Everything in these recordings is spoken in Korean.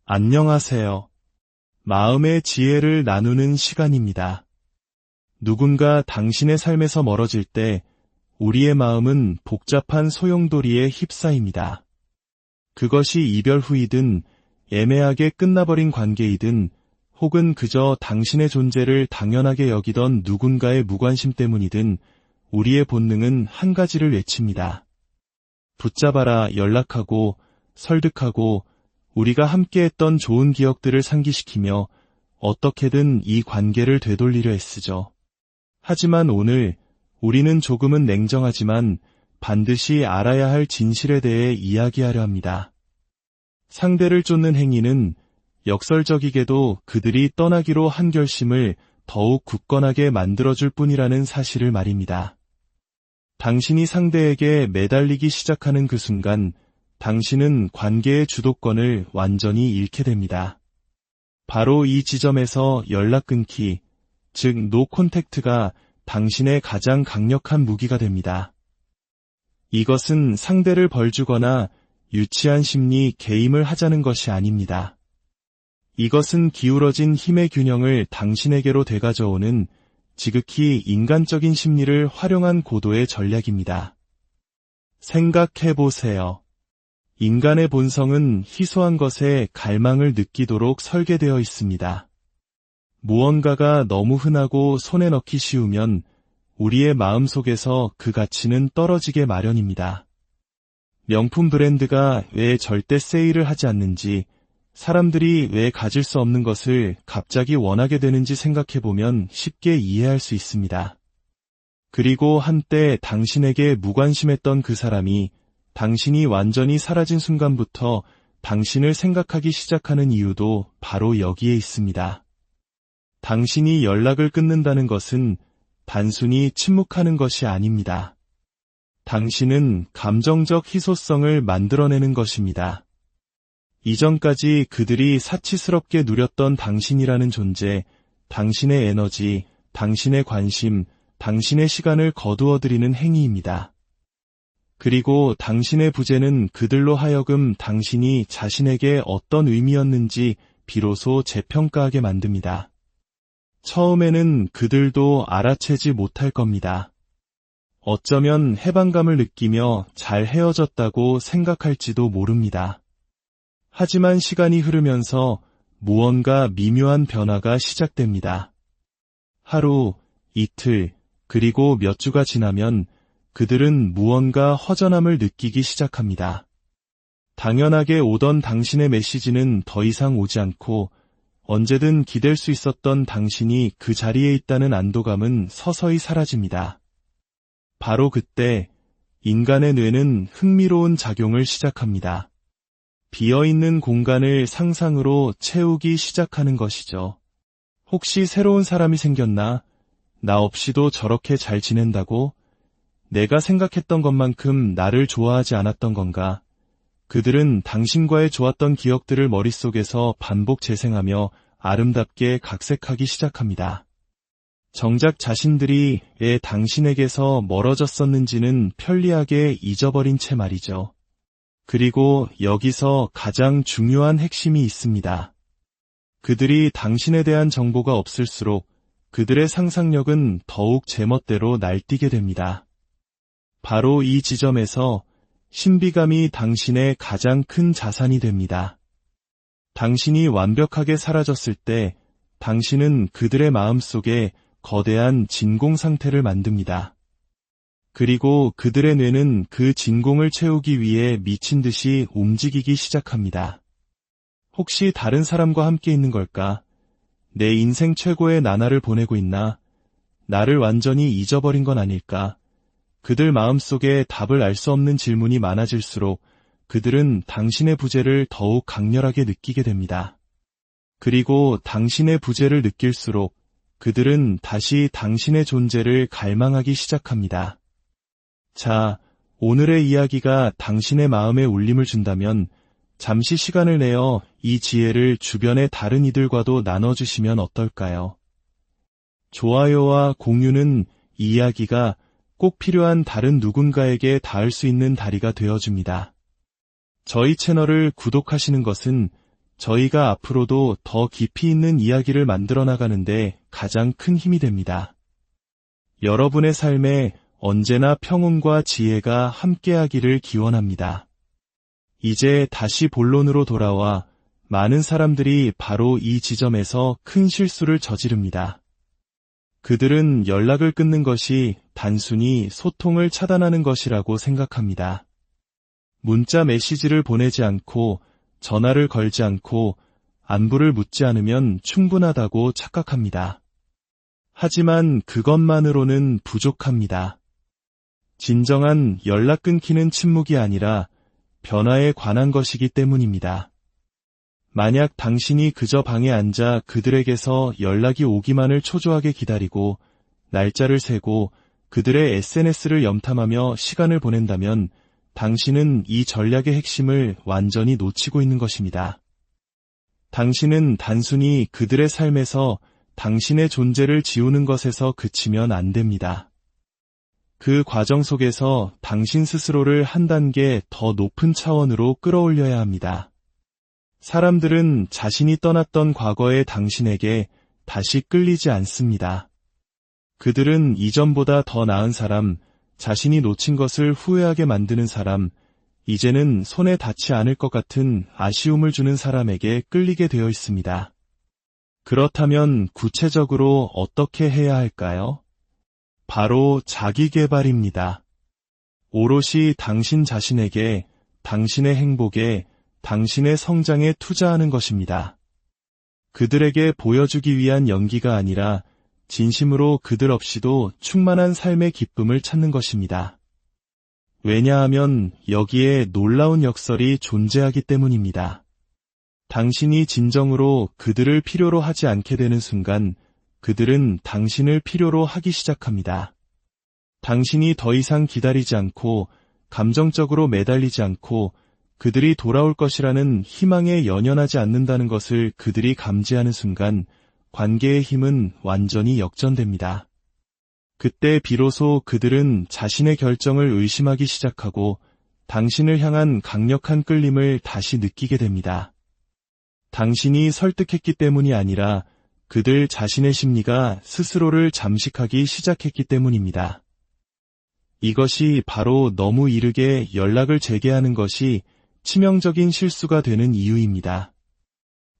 안녕하세요. 마음의 지혜를 나누는 시간입니다. 누군가 당신의 삶에서 멀어질 때 우리의 마음은 복잡한 소용돌이에 휩싸입니다. 그것이 이별 후이든 애매하게 끝나버린 관계이든 혹은 그저 당신의 존재를 당연하게 여기던 누군가의 무관심 때문이든 우리의 본능은 한 가지를 외칩니다. 붙잡아라, 연락하고 설득하고 우리가 함께했던 좋은 기억들을 상기시키며 어떻게든 이 관계를 되돌리려 애쓰죠. 하지만 오늘 우리는 조금은 냉정하지만 반드시 알아야 할 진실에 대해 이야기하려 합니다. 상대를 쫓는 행위는 역설적이게도 그들이 떠나기로 한 결심을 더욱 굳건하게 만들어줄 뿐이라는 사실을 말입니다. 당신이 상대에게 매달리기 시작하는 그 순간 당신은 관계의 주도권을 완전히 잃게 됩니다. 바로 이 지점에서 연락 끊기, 즉 노 콘택트가 당신의 가장 강력한 무기가 됩니다. 이것은 상대를 벌주거나 유치한 심리 게임을 하자는 것이 아닙니다. 이것은 기울어진 힘의 균형을 당신에게로 되가져오는 지극히 인간적인 심리를 활용한 고도의 전략입니다. 생각해보세요. 인간의 본성은 희소한 것에 갈망을 느끼도록 설계되어 있습니다. 무언가가 너무 흔하고 손에 넣기 쉬우면 우리의 마음속에서 그 가치는 떨어지게 마련입니다. 명품 브랜드가 왜 절대 세일을 하지 않는지, 사람들이 왜 가질 수 없는 것을 갑자기 원하게 되는지 생각해보면 쉽게 이해할 수 있습니다. 그리고 한때 당신에게 무관심했던 그 사람이 당신이 완전히 사라진 순간부터 당신을 생각하기 시작하는 이유도 바로 여기에 있습니다. 당신이 연락을 끊는다는 것은 단순히 침묵하는 것이 아닙니다. 당신은 감정적 희소성을 만들어내는 것입니다. 이전까지 그들이 사치스럽게 누렸던 당신이라는 존재, 당신의 에너지, 당신의 관심, 당신의 시간을 거두어들이는 행위입니다. 그리고 당신의 부재는 그들로 하여금 당신이 자신에게 어떤 의미였는지 비로소 재평가하게 만듭니다. 처음에는 그들도 알아채지 못할 겁니다. 어쩌면 해방감을 느끼며 잘 헤어졌다고 생각할지도 모릅니다. 하지만 시간이 흐르면서 무언가 미묘한 변화가 시작됩니다. 하루, 이틀, 그리고 몇 주가 지나면 그들은 무언가 허전함을 느끼기 시작합니다. 당연하게 오던 당신의 메시지는 더 이상 오지 않고 언제든 기댈 수 있었던 당신이 그 자리에 있다는 안도감은 서서히 사라집니다. 바로 그때 인간의 뇌는 흥미로운 작용을 시작합니다. 비어있는 공간을 상상으로 채우기 시작하는 것이죠. 혹시 새로운 사람이 생겼나? 나 없이도 저렇게 잘 지낸다고? 내가 생각했던 것만큼 나를 좋아하지 않았던 건가? 그들은 당신과의 좋았던 기억들을 머릿속에서 반복 재생하며 아름답게 각색하기 시작합니다. 정작 자신들이 왜 당신에게서 멀어졌었는지는 편리하게 잊어버린 채 말이죠. 그리고 여기서 가장 중요한 핵심이 있습니다. 그들이 당신에 대한 정보가 없을수록 그들의 상상력은 더욱 제멋대로 날뛰게 됩니다. 바로 이 지점에서 신비감이 당신의 가장 큰 자산이 됩니다. 당신이 완벽하게 사라졌을 때 당신은 그들의 마음속에 거대한 진공 상태를 만듭니다. 그리고 그들의 뇌는 그 진공을 채우기 위해 미친 듯이 움직이기 시작합니다. 혹시 다른 사람과 함께 있는 걸까? 내 인생 최고의 나날을 보내고 있나? 나를 완전히 잊어버린 건 아닐까? 그들 마음속에 답을 알 수 없는 질문이 많아질수록 그들은 당신의 부재를 더욱 강렬하게 느끼게 됩니다. 그리고 당신의 부재를 느낄수록 그들은 다시 당신의 존재를 갈망하기 시작합니다. 자, 오늘의 이야기가 당신의 마음에 울림을 준다면 잠시 시간을 내어 이 지혜를 주변의 다른 이들과도 나눠주시면 어떨까요? 좋아요와 공유는 이 이야기가 꼭 필요한 다른 누군가에게 닿을 수 있는 다리가 되어줍니다. 저희 채널을 구독하시는 것은 저희가 앞으로도 더 깊이 있는 이야기를 만들어 나가는데 가장 큰 힘이 됩니다. 여러분의 삶에 언제나 평온과 지혜가 함께하기를 기원합니다. 이제 다시 본론으로 돌아와 많은 사람들이 바로 이 지점에서 큰 실수를 저지릅니다. 그들은 연락을 끊는 것이 단순히 소통을 차단하는 것이라고 생각합니다. 문자 메시지를 보내지 않고 전화를 걸지 않고 안부를 묻지 않으면 충분하다고 착각합니다. 하지만 그것만으로는 부족합니다. 진정한 연락 끊기는 침묵이 아니라 변화에 관한 것이기 때문입니다. 만약 당신이 그저 방에 앉아 그들에게서 연락이 오기만을 초조하게 기다리고 날짜를 세고 그들의 SNS를 염탐하며 시간을 보낸다면 당신은 이 전략의 핵심을 완전히 놓치고 있는 것입니다. 당신은 단순히 그들의 삶에서 당신의 존재를 지우는 것에서 그치면 안 됩니다. 그 과정 속에서 당신 스스로를 한 단계 더 높은 차원으로 끌어올려야 합니다. 사람들은 자신이 떠났던 과거의 당신에게 다시 끌리지 않습니다. 그들은 이전보다 더 나은 사람, 자신이 놓친 것을 후회하게 만드는 사람, 이제는 손에 닿지 않을 것 같은 아쉬움을 주는 사람에게 끌리게 되어 있습니다. 그렇다면 구체적으로 어떻게 해야 할까요? 바로 자기 개발입니다. 오롯이 당신 자신에게, 당신의 행복에, 당신의 성장에 투자하는 것입니다. 그들에게 보여주기 위한 연기가 아니라 진심으로 그들 없이도 충만한 삶의 기쁨을 찾는 것입니다. 왜냐하면 여기에 놀라운 역설이 존재하기 때문입니다. 당신이 진정으로 그들을 필요로 하지 않게 되는 순간 그들은 당신을 필요로 하기 시작합니다. 당신이 더 이상 기다리지 않고 감정적으로 매달리지 않고 그들이 돌아올 것이라는 희망에 연연하지 않는다는 것을 그들이 감지하는 순간 관계의 힘은 완전히 역전됩니다. 그때 비로소 그들은 자신의 결정을 의심하기 시작하고 당신을 향한 강력한 끌림을 다시 느끼게 됩니다. 당신이 설득했기 때문이 아니라 그들 자신의 심리가 스스로를 잠식하기 시작했기 때문입니다. 이것이 바로 너무 이르게 연락을 재개하는 것이 치명적인 실수가 되는 이유입니다.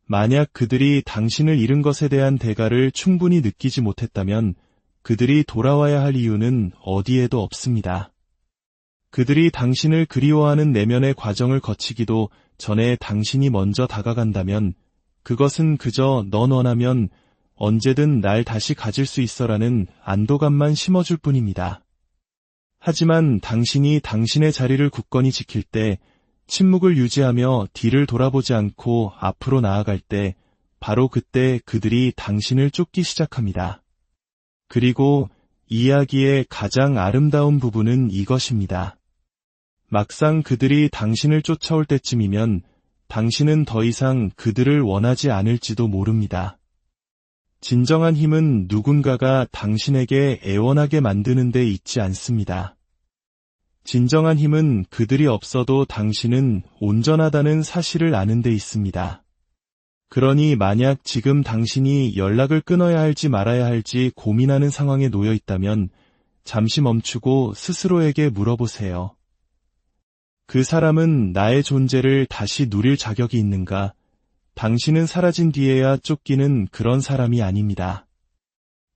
만약 그들이 당신을 잃은 것에 대한 대가를 충분히 느끼지 못했다면 그들이 돌아와야 할 이유는 어디에도 없습니다. 그들이 당신을 그리워하는 내면의 과정을 거치기도 전에 당신이 먼저 다가간다면 그것은 그저 넌 원하면 언제든 날 다시 가질 수 있어라는 안도감만 심어줄 뿐입니다. 하지만 당신이 당신의 자리를 굳건히 지킬 때 침묵을 유지하며 뒤를 돌아보지 않고 앞으로 나아갈 때 바로 그때 그들이 당신을 쫓기 시작합니다. 그리고 이야기의 가장 아름다운 부분은 이것입니다. 막상 그들이 당신을 쫓아올 때쯤이면 당신은 더 이상 그들을 원하지 않을지도 모릅니다. 진정한 힘은 누군가가 당신에게 애원하게 만드는 데 있지 않습니다. 진정한 힘은 그들이 없어도 당신은 온전하다는 사실을 아는 데 있습니다. 그러니 만약 지금 당신이 연락을 끊어야 할지 말아야 할지 고민하는 상황에 놓여 있다면 잠시 멈추고 스스로에게 물어보세요. 그 사람은 나의 존재를 다시 누릴 자격이 있는가? 당신은 사라진 뒤에야 쫓기는 그런 사람이 아닙니다.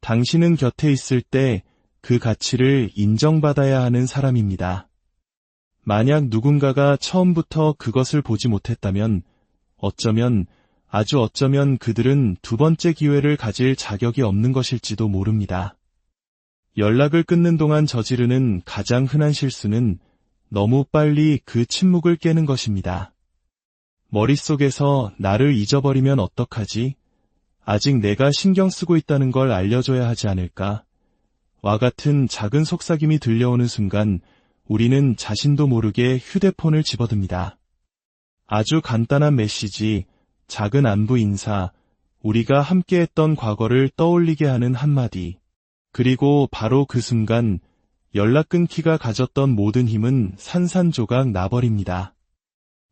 당신은 곁에 있을 때 그 가치를 인정받아야 하는 사람입니다. 만약 누군가가 처음부터 그것을 보지 못했다면 어쩌면 아주 어쩌면 그들은 두 번째 기회를 가질 자격이 없는 것일지도 모릅니다. 연락을 끊는 동안 저지르는 가장 흔한 실수는 너무 빨리 그 침묵을 깨는 것입니다. 머릿속에서 나를 잊어버리면 어떡하지? 아직 내가 신경 쓰고 있다는 걸 알려줘야 하지 않을까? 와 같은 작은 속삭임이 들려오는 순간 우리는 자신도 모르게 휴대폰을 집어듭니다. 아주 간단한 메시지, 작은 안부 인사, 우리가 함께했던 과거를 떠올리게 하는 한마디. 그리고 바로 그 순간 연락 끊기가 가졌던 모든 힘은 산산조각 나버립니다.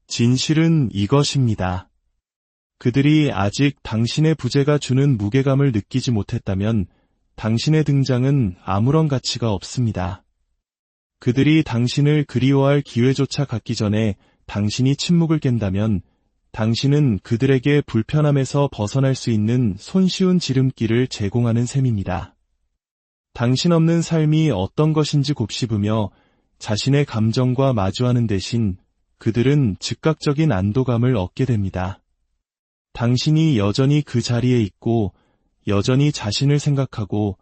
진실은 이것입니다. 그들이 아직 당신의 부재가 주는 무게감을 느끼지 못했다면 당신의 등장은 아무런 가치가 없습니다. 그들이 당신을 그리워할 기회조차 갖기 전에 당신이 침묵을 깬다면 당신은 그들에게 불편함에서 벗어날 수 있는 손쉬운 지름길을 제공하는 셈입니다. 당신 없는 삶이 어떤 것인지 곱씹으며 자신의 감정과 마주하는 대신 그들은 즉각적인 안도감을 얻게 됩니다. 당신이 여전히 그 자리에 있고 여전히 자신을 생각하고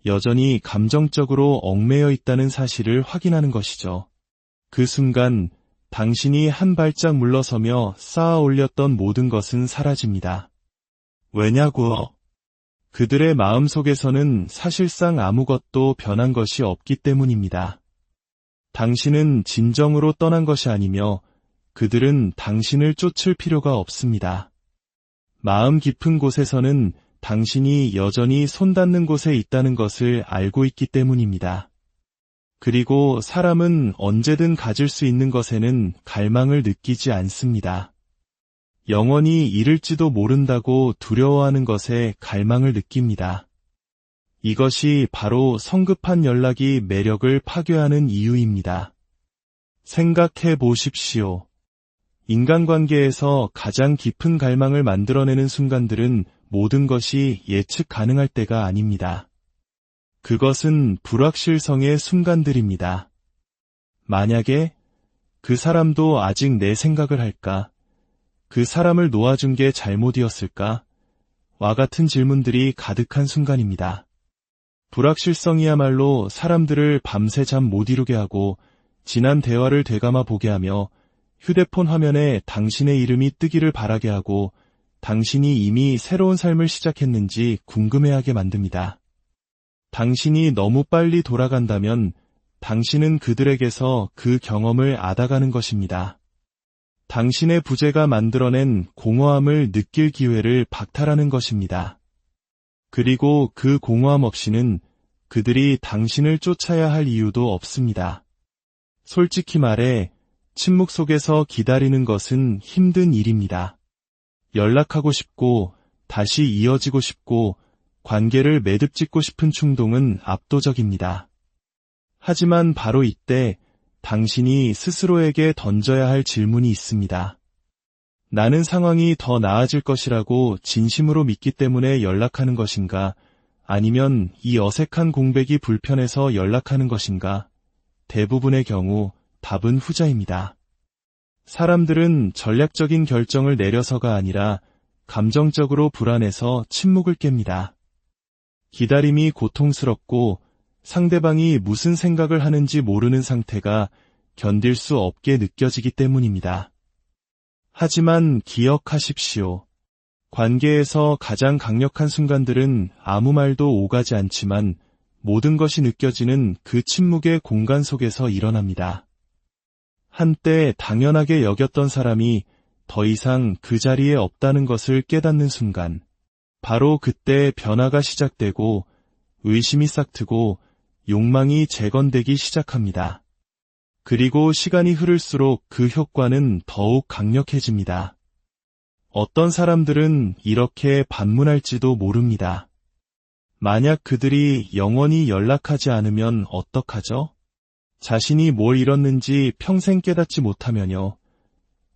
여전히 감정적으로 얽매여 있다는 사실을 확인하는 것이죠. 그 순간 당신이 한 발짝 물러서며 쌓아 올렸던 모든 것은 사라집니다. 왜냐고요? 그들의 마음속에서는 사실상 아무것도 변한 것이 없기 때문입니다. 당신은 진정으로 떠난 것이 아니며 그들은 당신을 쫓을 필요가 없습니다. 마음 깊은 곳에서는 당신이 여전히 손닿는 곳에 있다는 것을 알고 있기 때문입니다. 그리고 사람은 언제든 가질 수 있는 것에는 갈망을 느끼지 않습니다. 영원히 잃을지도 모른다고 두려워하는 것에 갈망을 느낍니다. 이것이 바로 성급한 연락이 매력을 파괴하는 이유입니다. 생각해 보십시오. 인간관계에서 가장 깊은 갈망을 만들어내는 순간들은 모든 것이 예측 가능할 때가 아닙니다. 그것은 불확실성의 순간들입니다. 만약에 그 사람도 아직 내 생각을 할까? 그 사람을 놓아준 게 잘못이었을까? 와 같은 질문들이 가득한 순간입니다. 불확실성이야말로 사람들을 밤새 잠 못 이루게 하고 지난 대화를 되감아 보게 하며 휴대폰 화면에 당신의 이름이 뜨기를 바라게 하고 당신이 이미 새로운 삶을 시작했는지 궁금해하게 만듭니다. 당신이 너무 빨리 돌아간다면 당신은 그들에게서 그 경험을 앗아가는 것입니다. 당신의 부재가 만들어낸 공허함을 느낄 기회를 박탈하는 것입니다. 그리고 그 공허함 없이는 그들이 당신을 쫓아야 할 이유도 없습니다. 솔직히 말해 침묵 속에서 기다리는 것은 힘든 일입니다. 연락하고 싶고 다시 이어지고 싶고 관계를 매듭짓고 싶은 충동은 압도적입니다. 하지만 바로 이때 당신이 스스로에게 던져야 할 질문이 있습니다. 나는 상황이 더 나아질 것이라고 진심으로 믿기 때문에 연락하는 것인가? 아니면 이 어색한 공백이 불편해서 연락하는 것인가? 대부분의 경우 답은 후자입니다. 사람들은 전략적인 결정을 내려서가 아니라 감정적으로 불안해서 침묵을 깹니다. 기다림이 고통스럽고 상대방이 무슨 생각을 하는지 모르는 상태가 견딜 수 없게 느껴지기 때문입니다. 하지만 기억하십시오. 관계에서 가장 강력한 순간들은 아무 말도 오가지 않지만 모든 것이 느껴지는 그 침묵의 공간 속에서 일어납니다. 한때 당연하게 여겼던 사람이 더 이상 그 자리에 없다는 것을 깨닫는 순간, 바로 그때 변화가 시작되고 의심이 싹트고 욕망이 재건되기 시작합니다. 그리고 시간이 흐를수록 그 효과는 더욱 강력해집니다. 어떤 사람들은 이렇게 반문할지도 모릅니다. 만약 그들이 영원히 연락하지 않으면 어떡하죠? 자신이 뭘 잃었는지 평생 깨닫지 못하면요.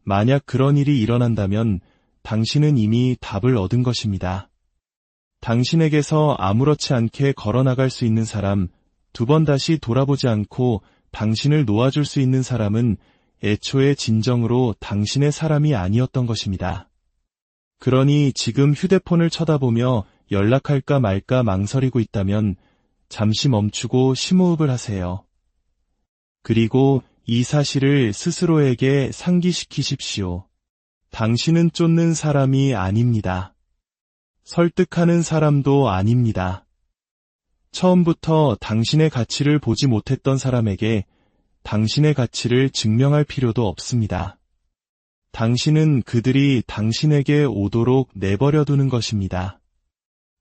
만약 그런 일이 일어난다면 당신은 이미 답을 얻은 것입니다. 당신에게서 아무렇지 않게 걸어나갈 수 있는 사람, 두 번 다시 돌아보지 않고 당신을 놓아줄 수 있는 사람은 애초에 진정으로 당신의 사람이 아니었던 것입니다. 그러니 지금 휴대폰을 쳐다보며 연락할까 말까 망설이고 있다면 잠시 멈추고 심호흡을 하세요. 그리고 이 사실을 스스로에게 상기시키십시오. 당신은 쫓는 사람이 아닙니다. 설득하는 사람도 아닙니다. 처음부터 당신의 가치를 보지 못했던 사람에게 당신의 가치를 증명할 필요도 없습니다. 당신은 그들이 당신에게 오도록 내버려두는 것입니다.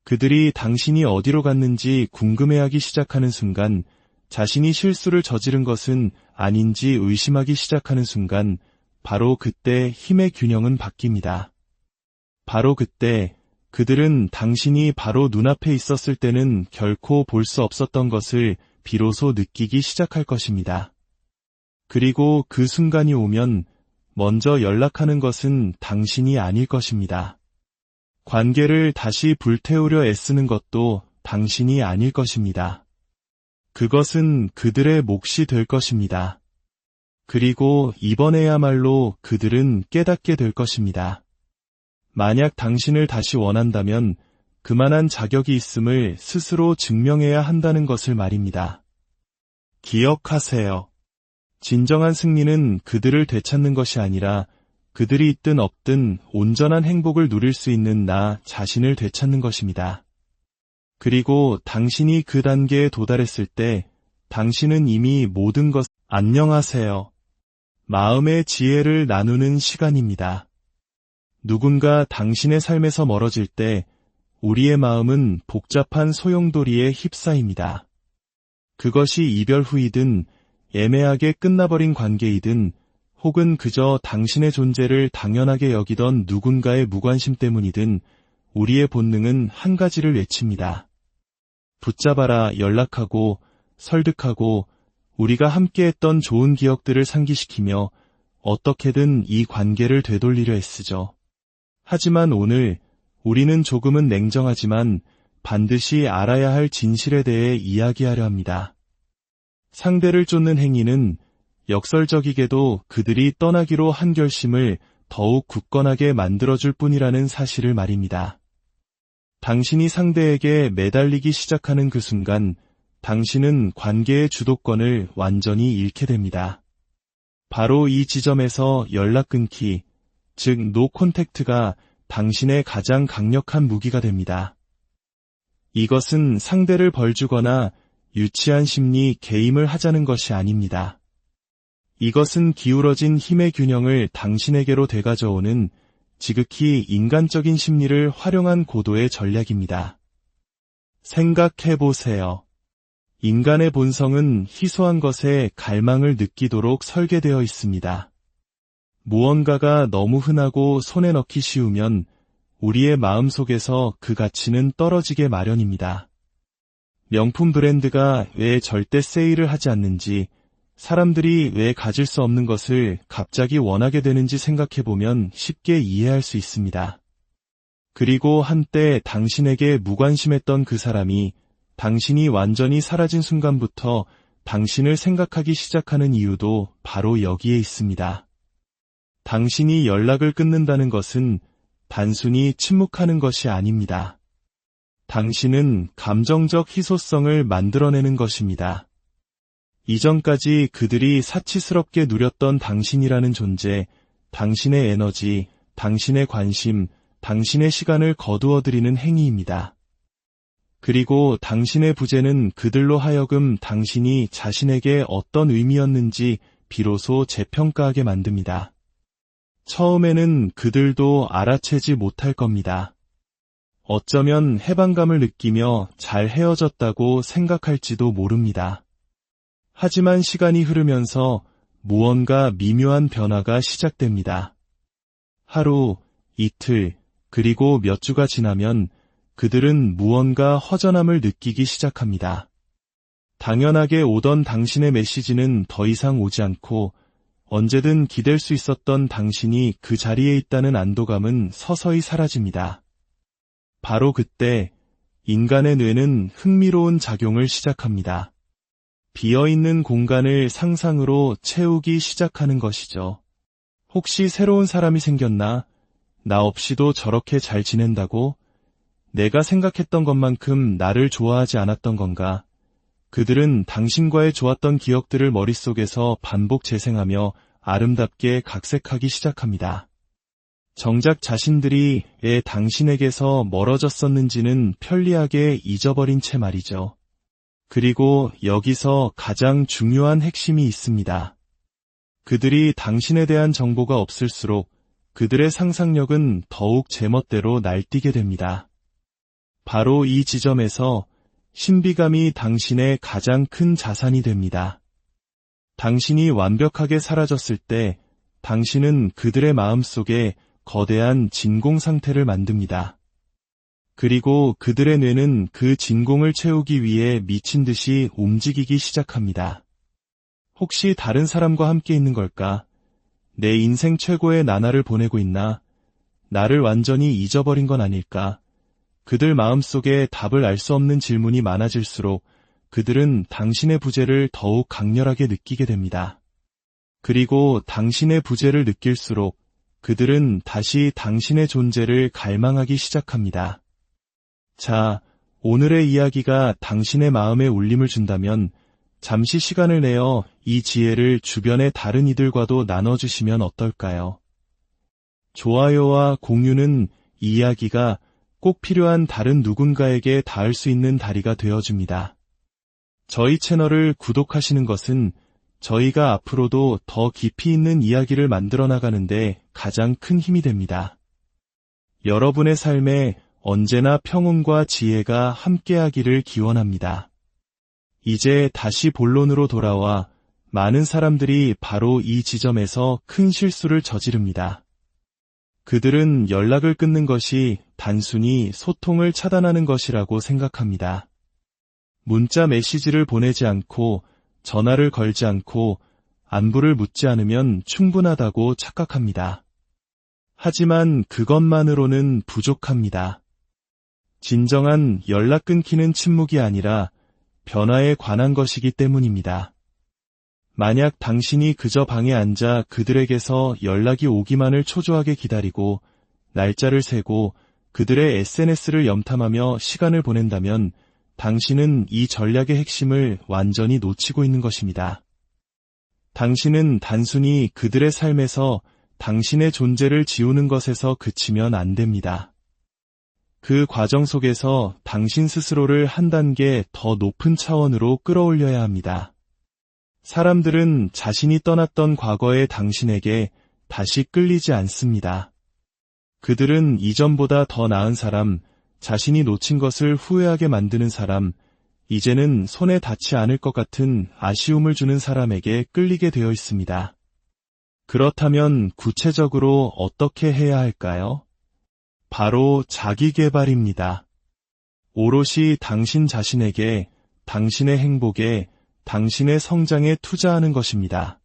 그들이 당신이 어디로 갔는지 궁금해하기 시작하는 순간, 자신이 실수를 저지른 것은 아닌지 의심하기 시작하는 순간, 바로 그때 힘의 균형은 바뀝니다. 바로 그때 그들은 당신이 바로 눈앞에 있었을 때는 결코 볼 수 없었던 것을 비로소 느끼기 시작할 것입니다. 그리고 그 순간이 오면 먼저 연락하는 것은 당신이 아닐 것입니다. 관계를 다시 불태우려 애쓰는 것도 당신이 아닐 것입니다. 그것은 그들의 몫이 될 것입니다. 그리고 이번에야말로 그들은 깨닫게 될 것입니다. 만약 당신을 다시 원한다면 그만한 자격이 있음을 스스로 증명해야 한다는 것을 말입니다. 기억하세요. 진정한 승리는 그들을 되찾는 것이 아니라 그들이 있든 없든 온전한 행복을 누릴 수 있는 나 자신을 되찾는 것입니다. 그리고 당신이 그 단계에 도달했을 때 당신은 이미 모든 것 안녕하세요. 마음의 지혜를 나누는 시간입니다. 누군가 당신의 삶에서 멀어질 때 우리의 마음은 복잡한 소용돌이에 휩싸입니다. 그것이 이별 후이든 애매하게 끝나버린 관계이든 혹은 그저 당신의 존재를 당연하게 여기던 누군가의 무관심 때문이든 우리의 본능은 한 가지를 외칩니다. 붙잡아라, 연락하고 설득하고 우리가 함께했던 좋은 기억들을 상기시키며 어떻게든 이 관계를 되돌리려 애쓰죠. 하지만 오늘 우리는 조금은 냉정하지만 반드시 알아야 할 진실에 대해 이야기하려 합니다. 상대를 쫓는 행위는 역설적이게도 그들이 떠나기로 한 결심을 더욱 굳건하게 만들어줄 뿐이라는 사실을 말입니다. 당신이 상대에게 매달리기 시작하는 그 순간 당신은 관계의 주도권을 완전히 잃게 됩니다. 바로 이 지점에서 연락 끊기, 즉 노 콘택트가 당신의 가장 강력한 무기가 됩니다. 이것은 상대를 벌주거나 유치한 심리 개임을 하자는 것이 아닙니다. 이것은 기울어진 힘의 균형을 당신에게로 되가져오는 지극히 인간적인 심리를 활용한 고도의 전략입니다. 생각해보세요. 인간의 본성은 희소한 것에 갈망을 느끼도록 설계되어 있습니다. 무언가가 너무 흔하고 손에 넣기 쉬우면 우리의 마음속에서 그 가치는 떨어지게 마련입니다. 명품 브랜드가 왜 절대 세일을 하지 않는지, 사람들이 왜 가질 수 없는 것을 갑자기 원하게 되는지 생각해보면 쉽게 이해할 수 있습니다. 그리고 한때 당신에게 무관심했던 그 사람이 당신이 완전히 사라진 순간부터 당신을 생각하기 시작하는 이유도 바로 여기에 있습니다. 당신이 연락을 끊는다는 것은 단순히 침묵하는 것이 아닙니다. 당신은 감정적 희소성을 만들어내는 것입니다. 이전까지 그들이 사치스럽게 누렸던 당신이라는 존재, 당신의 에너지, 당신의 관심, 당신의 시간을 거두어들이는 행위입니다. 그리고 당신의 부재는 그들로 하여금 당신이 자신에게 어떤 의미였는지 비로소 재평가하게 만듭니다. 처음에는 그들도 알아채지 못할 겁니다. 어쩌면 해방감을 느끼며 잘 헤어졌다고 생각할지도 모릅니다. 하지만 시간이 흐르면서 무언가 미묘한 변화가 시작됩니다. 하루, 이틀, 그리고 몇 주가 지나면 그들은 무언가 허전함을 느끼기 시작합니다. 당연하게 오던 당신의 메시지는 더 이상 오지 않고 언제든 기댈 수 있었던 당신이 그 자리에 있다는 안도감은 서서히 사라집니다. 바로 그때 인간의 뇌는 흥미로운 작용을 시작합니다. 비어있는 공간을 상상으로 채우기 시작하는 것이죠. 혹시 새로운 사람이 생겼나? 나 없이도 저렇게 잘 지낸다고? 내가 생각했던 것만큼 나를 좋아하지 않았던 건가? 그들은 당신과의 좋았던 기억들을 머릿속에서 반복 재생하며 아름답게 각색하기 시작합니다. 정작 자신들이 왜 당신에게서 멀어졌었는지는 편리하게 잊어버린 채 말이죠. 그리고 여기서 가장 중요한 핵심이 있습니다. 그들이 당신에 대한 정보가 없을수록 그들의 상상력은 더욱 제멋대로 날뛰게 됩니다. 바로 이 지점에서 신비감이 당신의 가장 큰 자산이 됩니다. 당신이 완벽하게 사라졌을 때 당신은 그들의 마음속에 거대한 진공 상태를 만듭니다. 그리고 그들의 뇌는 그 진공을 채우기 위해 미친 듯이 움직이기 시작합니다. 혹시 다른 사람과 함께 있는 걸까? 내 인생 최고의 나날을 보내고 있나? 나를 완전히 잊어버린 건 아닐까? 그들 마음속에 답을 알 수 없는 질문이 많아질수록 그들은 당신의 부재를 더욱 강렬하게 느끼게 됩니다. 그리고 당신의 부재를 느낄수록 그들은 다시 당신의 존재를 갈망하기 시작합니다. 자, 오늘의 이야기가 당신의 마음에 울림을 준다면 잠시 시간을 내어 이 지혜를 주변의 다른 이들과도 나눠주시면 어떨까요? 좋아요와 공유는 이 이야기가 꼭 필요한 다른 누군가에게 닿을 수 있는 다리가 되어줍니다. 저희 채널을 구독하시는 것은 저희가 앞으로도 더 깊이 있는 이야기를 만들어 나가는데 가장 큰 힘이 됩니다. 여러분의 삶에 언제나 평온과 지혜가 함께하기를 기원합니다. 이제 다시 본론으로 돌아와 많은 사람들이 바로 이 지점에서 큰 실수를 저지릅니다. 그들은 연락을 끊는 것이 단순히 소통을 차단하는 것이라고 생각합니다. 문자 메시지를 보내지 않고 전화를 걸지 않고 안부를 묻지 않으면 충분하다고 착각합니다. 하지만 그것만으로는 부족합니다. 진정한 연락 끊기는 침묵이 아니라 변화에 관한 것이기 때문입니다. 만약 당신이 그저 방에 앉아 그들에게서 연락이 오기만을 초조하게 기다리고 날짜를 세고 그들의 SNS를 염탐하며 시간을 보낸다면 당신은 이 전략의 핵심을 완전히 놓치고 있는 것입니다. 당신은 단순히 그들의 삶에서 당신의 존재를 지우는 것에서 그치면 안 됩니다. 그 과정 속에서 당신 스스로를 한 단계 더 높은 차원으로 끌어올려야 합니다. 사람들은 자신이 떠났던 과거의 당신에게 다시 끌리지 않습니다. 그들은 이전보다 더 나은 사람, 자신이 놓친 것을 후회하게 만드는 사람, 이제는 손에 닿지 않을 것 같은 아쉬움을 주는 사람에게 끌리게 되어 있습니다. 그렇다면 구체적으로 어떻게 해야 할까요? 바로 자기계발입니다. 오롯이 당신 자신에게, 당신의 행복에, 당신의 성장에 투자하는 것입니다.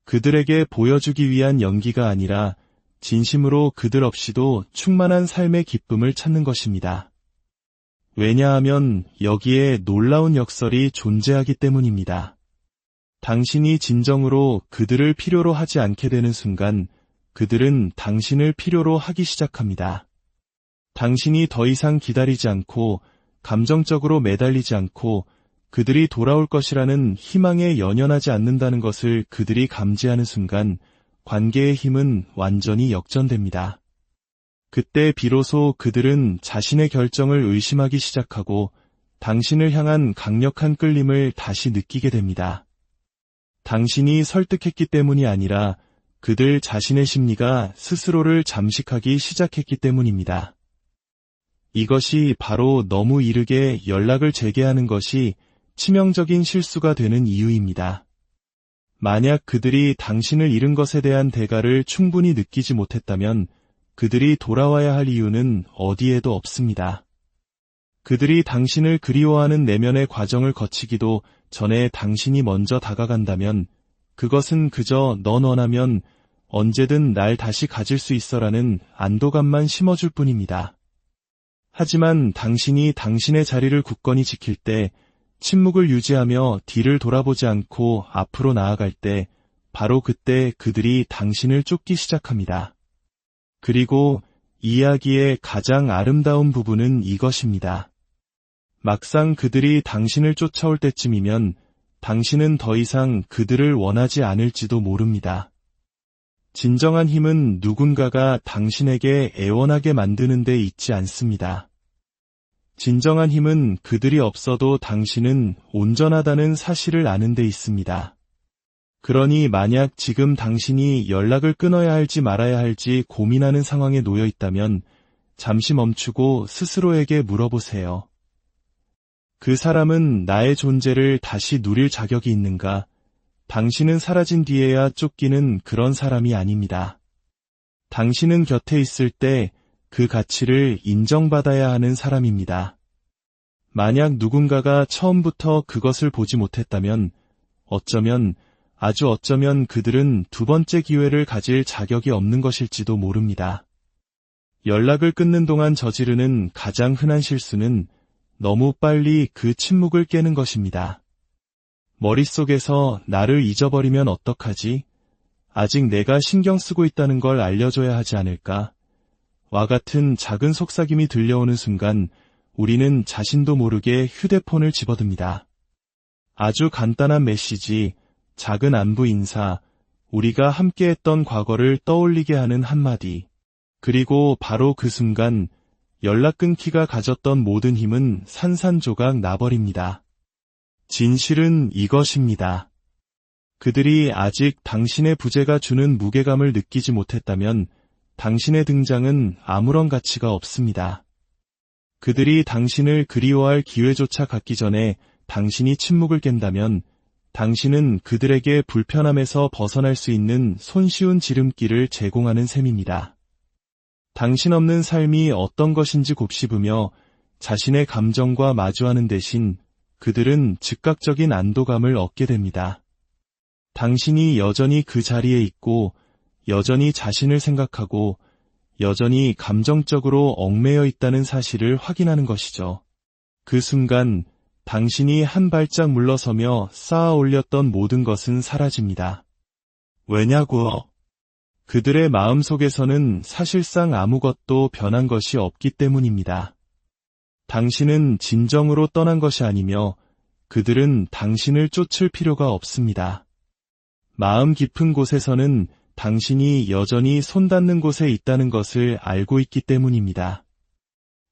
그들에게 보여주기 위한 연기가 아니라 진심으로 그들 없이도 충만한 삶의 기쁨을 찾는 것입니다. 왜냐하면 여기에 놀라운 역설이 존재하기 때문입니다. 당신이 진정으로 그들을 필요로 하지 않게 되는 순간 그들은 당신을 필요로 하기 시작합니다. 당신이 더 이상 기다리지 않고 감정적으로 매달리지 않고 그들이 돌아올 것이라는 희망에 연연하지 않는다는 것을 그들이 감지하는 순간 관계의 힘은 완전히 역전됩니다. 그때 비로소 그들은 자신의 결정을 의심하기 시작하고 당신을 향한 강력한 끌림을 다시 느끼게 됩니다. 당신이 설득했기 때문이 아니라 그들 자신의 심리가 스스로를 잠식하기 시작했기 때문입니다. 이것이 바로 너무 이르게 연락을 재개하는 것이 치명적인 실수가 되는 이유입니다. 만약 그들이 당신을 잃은 것에 대한 대가를 충분히 느끼지 못했다면 그들이 돌아와야 할 이유는 어디에도 없습니다. 그들이 당신을 그리워하는 내면의 과정을 거치기도 전에 당신이 먼저 다가간다면 그것은 그저 넌 원하면 언제든 날 다시 가질 수 있어라는 안도감만 심어줄 뿐입니다. 하지만 당신이 당신의 자리를 굳건히 지킬 때, 침묵을 유지하며 뒤를 돌아보지 않고 앞으로 나아갈 때, 바로 그때 그들이 당신을 쫓기 시작합니다. 그리고 이야기의 가장 아름다운 부분은 이것입니다. 막상 그들이 당신을 쫓아올 때쯤이면 당신은 더 이상 그들을 원하지 않을지도 모릅니다. 진정한 힘은 누군가가 당신에게 애원하게 만드는 데 있지 않습니다. 진정한 힘은 그들이 없어도 당신은 온전하다는 사실을 아는 데 있습니다. 그러니 만약 지금 당신이 연락을 끊어야 할지 말아야 할지 고민하는 상황에 놓여 있다면 잠시 멈추고 스스로에게 물어보세요. 그 사람은 나의 존재를 다시 누릴 자격이 있는가? 당신은 사라진 뒤에야 쫓기는 그런 사람이 아닙니다. 당신은 곁에 있을 때 그 가치를 인정받아야 하는 사람입니다. 만약 누군가가 처음부터 그것을 보지 못했다면 아주 어쩌면 그들은 두 번째 기회를 가질 자격이 없는 것일지도 모릅니다. 연락을 끊는 동안 저지르는 가장 흔한 실수는 너무 빨리 그 침묵을 깨는 것입니다. 머릿속에서 나를 잊어버리면 어떡하지? 아직 내가 신경 쓰고 있다는 걸 알려줘야 하지 않을까? 와 같은 작은 속삭임이 들려오는 순간 우리는 자신도 모르게 휴대폰을 집어듭니다. 아주 간단한 메시지, 작은 안부 인사, 우리가 함께했던 과거를 떠올리게 하는 한마디. 그리고 바로 그 순간 연락 끊기가 가졌던 모든 힘은 산산조각 나버립니다. 진실은 이것입니다. 그들이 아직 당신의 부재가 주는 무게감을 느끼지 못했다면 당신의 등장은 아무런 가치가 없습니다. 그들이 당신을 그리워할 기회조차 갖기 전에 당신이 침묵을 깬다면 당신은 그들에게 불편함에서 벗어날 수 있는 손쉬운 지름길을 제공하는 셈입니다. 당신 없는 삶이 어떤 것인지 곱씹으며 자신의 감정과 마주하는 대신 그들은 즉각적인 안도감을 얻게 됩니다. 당신이 여전히 그 자리에 있고 여전히 자신을 생각하고 여전히 감정적으로 얽매여 있다는 사실을 확인하는 것이죠. 그 순간 당신이 한 발짝 물러서며 쌓아 올렸던 모든 것은 사라집니다. 왜냐고? 그들의 마음속에서는 사실상 아무것도 변한 것이 없기 때문입니다. 당신은 진정으로 떠난 것이 아니며 그들은 당신을 쫓을 필요가 없습니다. 마음 깊은 곳에서는 당신이 여전히 손닿는 곳에 있다는 것을 알고 있기 때문입니다.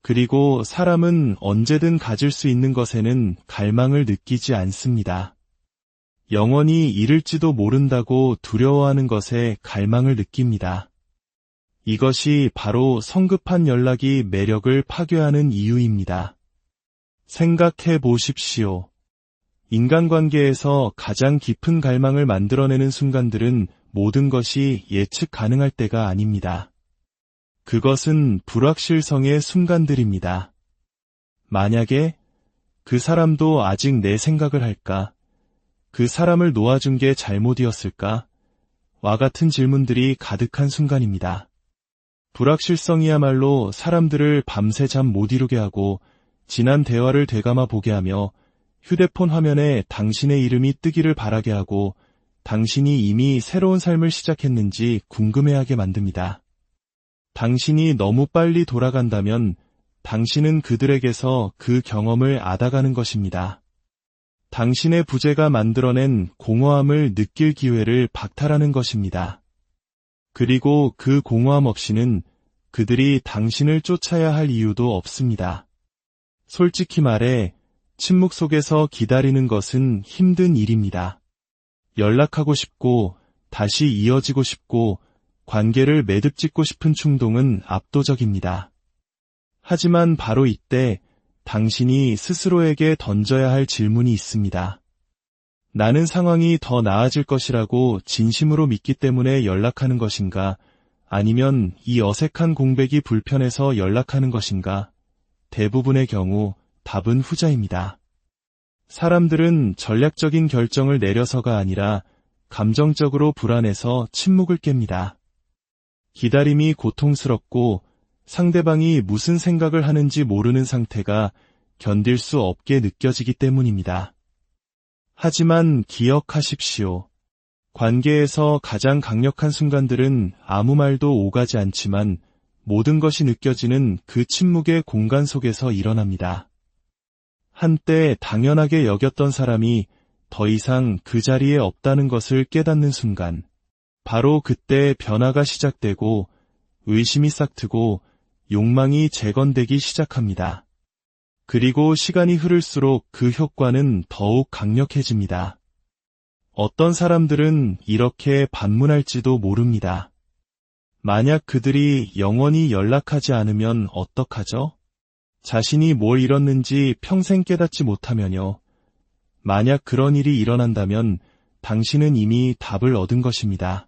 그리고 사람은 언제든 가질 수 있는 것에는 갈망을 느끼지 않습니다. 영원히 잃을지도 모른다고 두려워하는 것에 갈망을 느낍니다. 이것이 바로 성급한 연락이 매력을 파괴하는 이유입니다. 생각해 보십시오. 인간관계에서 가장 깊은 갈망을 만들어내는 순간들은 모든 것이 예측 가능할 때가 아닙니다. 그것은 불확실성의 순간들입니다. 만약에 그 사람도 아직 내 생각을 할까? 그 사람을 놓아준 게 잘못이었을까? 와 같은 질문들이 가득한 순간입니다. 불확실성이야말로 사람들을 밤새 잠 못 이루게 하고 지난 대화를 되감아 보게 하며 휴대폰 화면에 당신의 이름이 뜨기를 바라게 하고 당신이 이미 새로운 삶을 시작했는지 궁금해하게 만듭니다. 당신이 너무 빨리 돌아간다면 당신은 그들에게서 그 경험을 앗아가는 것입니다. 당신의 부재가 만들어낸 공허함을 느낄 기회를 박탈하는 것입니다. 그리고 그 공허함 없이는 그들이 당신을 쫓아야 할 이유도 없습니다. 솔직히 말해 침묵 속에서 기다리는 것은 힘든 일입니다. 연락하고 싶고 다시 이어지고 싶고 관계를 매듭짓고 싶은 충동은 압도적입니다. 하지만 바로 이때 당신이 스스로에게 던져야 할 질문이 있습니다. 나는 상황이 더 나아질 것이라고 진심으로 믿기 때문에 연락하는 것인가? 아니면 이 어색한 공백이 불편해서 연락하는 것인가? 대부분의 경우 답은 후자입니다. 사람들은 전략적인 결정을 내려서가 아니라 감정적으로 불안해서 침묵을 깹니다. 기다림이 고통스럽고 상대방이 무슨 생각을 하는지 모르는 상태가 견딜 수 없게 느껴지기 때문입니다. 하지만 기억하십시오. 관계에서 가장 강력한 순간들은 아무 말도 오가지 않지만 모든 것이 느껴지는 그 침묵의 공간 속에서 일어납니다. 한때 당연하게 여겼던 사람이 더 이상 그 자리에 없다는 것을 깨닫는 순간, 바로 그때 변화가 시작되고 의심이 싹트고 욕망이 재건되기 시작합니다. 그리고 시간이 흐를수록 그 효과는 더욱 강력해집니다. 어떤 사람들은 이렇게 반문할지도 모릅니다. 만약 그들이 영원히 연락하지 않으면 어떡하죠? 자신이 뭘 잃었는지 평생 깨닫지 못하면요. 만약 그런 일이 일어난다면 당신은 이미 답을 얻은 것입니다.